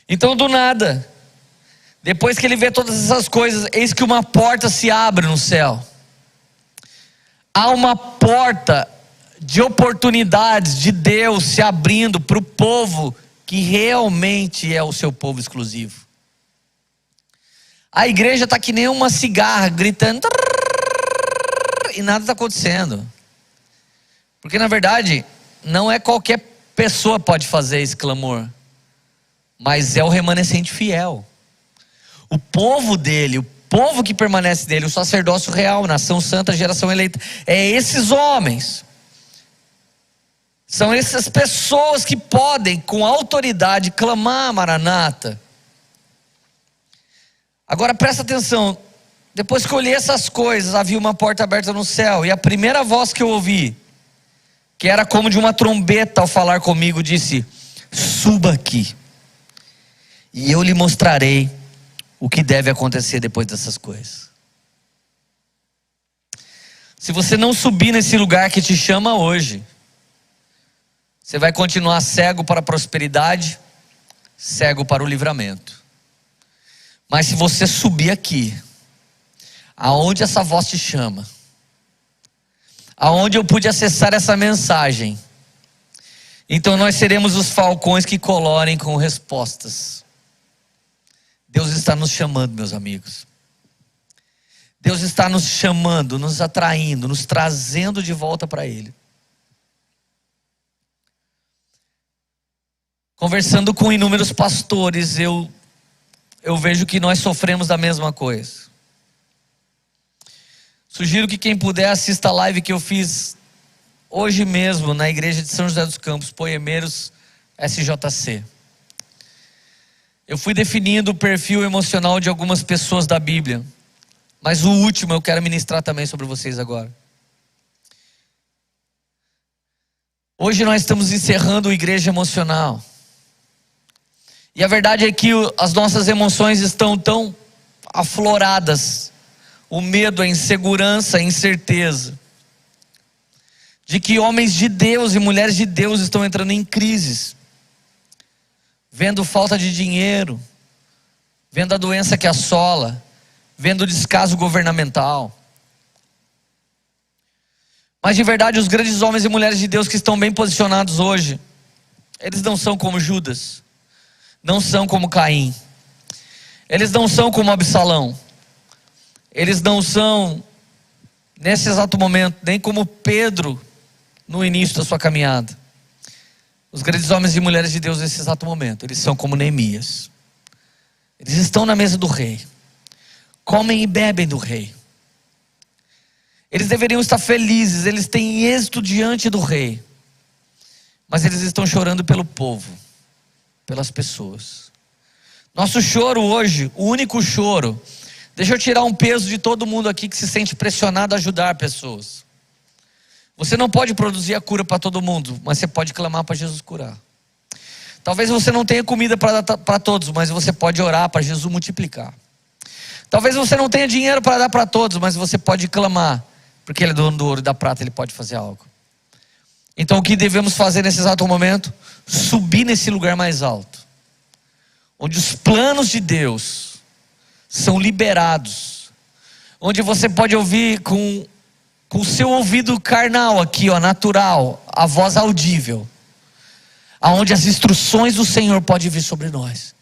Então do nada, depois que ele vê todas essas coisas, eis que uma porta se abre no céu. Há uma porta de oportunidades de Deus se abrindo para o povo que realmente é o seu povo exclusivo. A igreja está que nem uma cigarra gritando e nada está acontecendo, porque na verdade não é qualquer pessoa pode fazer esse clamor, mas é o remanescente fiel, o povo dele, o povo que permanece dele, o sacerdócio real, nação santa, geração eleita. É esses homens, são essas pessoas que podem com autoridade clamar Maranata. Agora presta atenção, depois que eu olhei essas coisas, havia uma porta aberta no céu, e a primeira voz que eu ouvi, que era como de uma trombeta ao falar comigo, disse: suba aqui, e eu lhe mostrarei o que deve acontecer depois dessas coisas. Se você não subir nesse lugar que te chama hoje, você vai continuar cego para a prosperidade, cego para o livramento. Mas se você subir aqui, aonde essa voz te chama, aonde eu pude acessar essa mensagem, então nós seremos os falcões que colorem com respostas. Deus está nos chamando, meus amigos. Deus está nos chamando, nos atraindo, nos trazendo de volta para Ele. Conversando com inúmeros pastores, eu vejo que nós sofremos da mesma coisa. Sugiro que quem puder assista a live que eu fiz hoje mesmo na igreja de São José dos Campos, Poemeiros SJC. Eu fui definindo o perfil emocional de algumas pessoas da Bíblia, mas o último eu quero ministrar também sobre vocês agora. Hoje nós estamos encerrando a igreja emocional, e a verdade é que as nossas emoções estão tão afloradas, o medo, a insegurança, a incerteza, de que homens de Deus e mulheres de Deus estão entrando em crises, vendo falta de dinheiro, vendo a doença que assola, vendo o descaso governamental. Mas de verdade, os grandes homens e mulheres de Deus que estão bem posicionados hoje, eles não são como Judas, não são como Caim, eles não são como Absalão, eles não são nesse exato momento, nem como Pedro no início da sua caminhada. Os grandes homens e mulheres de Deus nesse exato momento, eles são como Neemias. Eles estão na mesa do rei, comem e bebem do rei. Eles deveriam estar felizes, eles têm êxito diante do rei, mas eles estão chorando pelo povo, pelas pessoas. Nosso choro hoje, o único choro, deixa eu tirar um peso de todo mundo aqui que se sente pressionado a ajudar pessoas. Você não pode produzir a cura para todo mundo, mas você pode clamar para Jesus curar. Talvez você não tenha comida para todos, mas você pode orar para Jesus multiplicar. Talvez você não tenha dinheiro para dar para todos, mas você pode clamar, porque Ele é dono do ouro e da prata, Ele pode fazer algo. Então o que devemos fazer nesse exato momento? Subir nesse lugar mais alto, onde os planos de Deus são liberados, onde você pode ouvir com o seu ouvido carnal aqui, natural, a voz audível, aonde as instruções do Senhor podem vir sobre nós,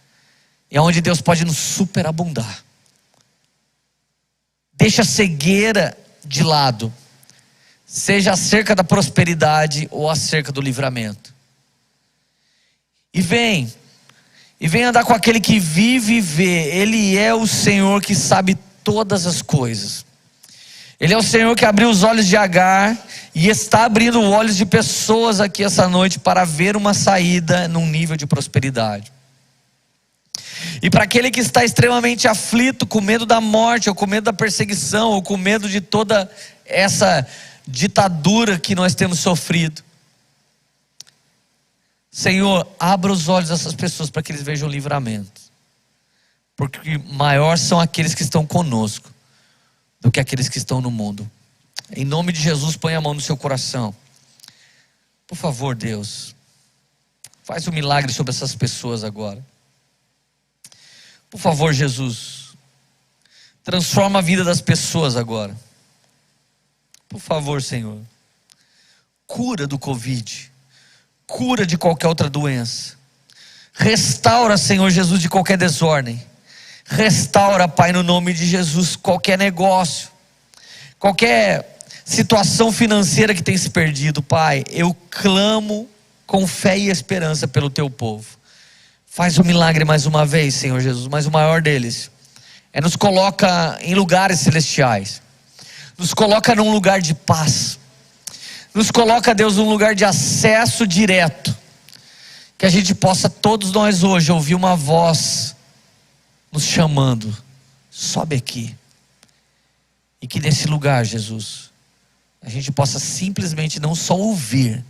e aonde Deus pode nos superabundar. Deixa a cegueira de lado, seja acerca da prosperidade ou acerca do livramento, e vem andar com aquele que vive e vê. Ele é o Senhor que sabe todas as coisas. Ele é o Senhor que abriu os olhos de Agar e está abrindo os olhos de pessoas aqui essa noite para ver uma saída num nível de prosperidade. E para aquele que está extremamente aflito, com medo da morte, ou com medo da perseguição, ou com medo de toda essa ditadura que nós temos sofrido, Senhor, abra os olhos dessas pessoas para que eles vejam livramento, porque maior são aqueles que estão conosco do que aqueles que estão no mundo. Em nome de Jesus, põe a mão no seu coração. Por favor, Deus, faz um milagre sobre essas pessoas agora. Por favor, Jesus, transforma a vida das pessoas agora. Por favor, Senhor, cura do Covid, cura de qualquer outra doença, restaura, Senhor Jesus, de qualquer desordem. Restaura, Pai, no nome de Jesus, qualquer negócio, qualquer situação financeira que tem se perdido. Pai, eu clamo com fé e esperança pelo Teu povo. Faz um milagre mais uma vez, Senhor Jesus, mas o maior deles nos coloca em lugares celestiais, nos coloca num lugar de paz, nos coloca, Deus, num lugar de acesso direto, que a gente possa, todos nós hoje, ouvir uma voz nos chamando: sobe aqui. E que nesse lugar, Jesus, a gente possa simplesmente não só ouvir,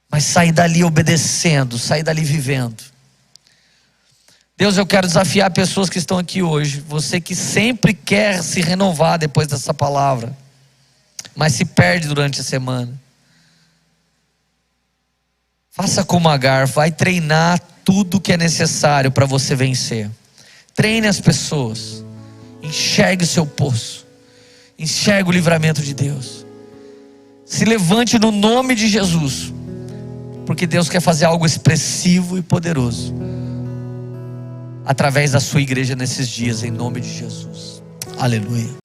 mas sair dali obedecendo, sair dali vivendo. Deus, eu quero desafiar pessoas que estão aqui hoje, você que sempre quer se renovar depois dessa palavra, mas se perde durante a semana. Faça como Agar, vai treinar tudo que é necessário para você vencer. Treine as pessoas, enxergue o seu poço, enxergue o livramento de Deus. Se levante no nome de Jesus, porque Deus quer fazer algo expressivo e poderoso através da sua igreja nesses dias, em nome de Jesus. Aleluia.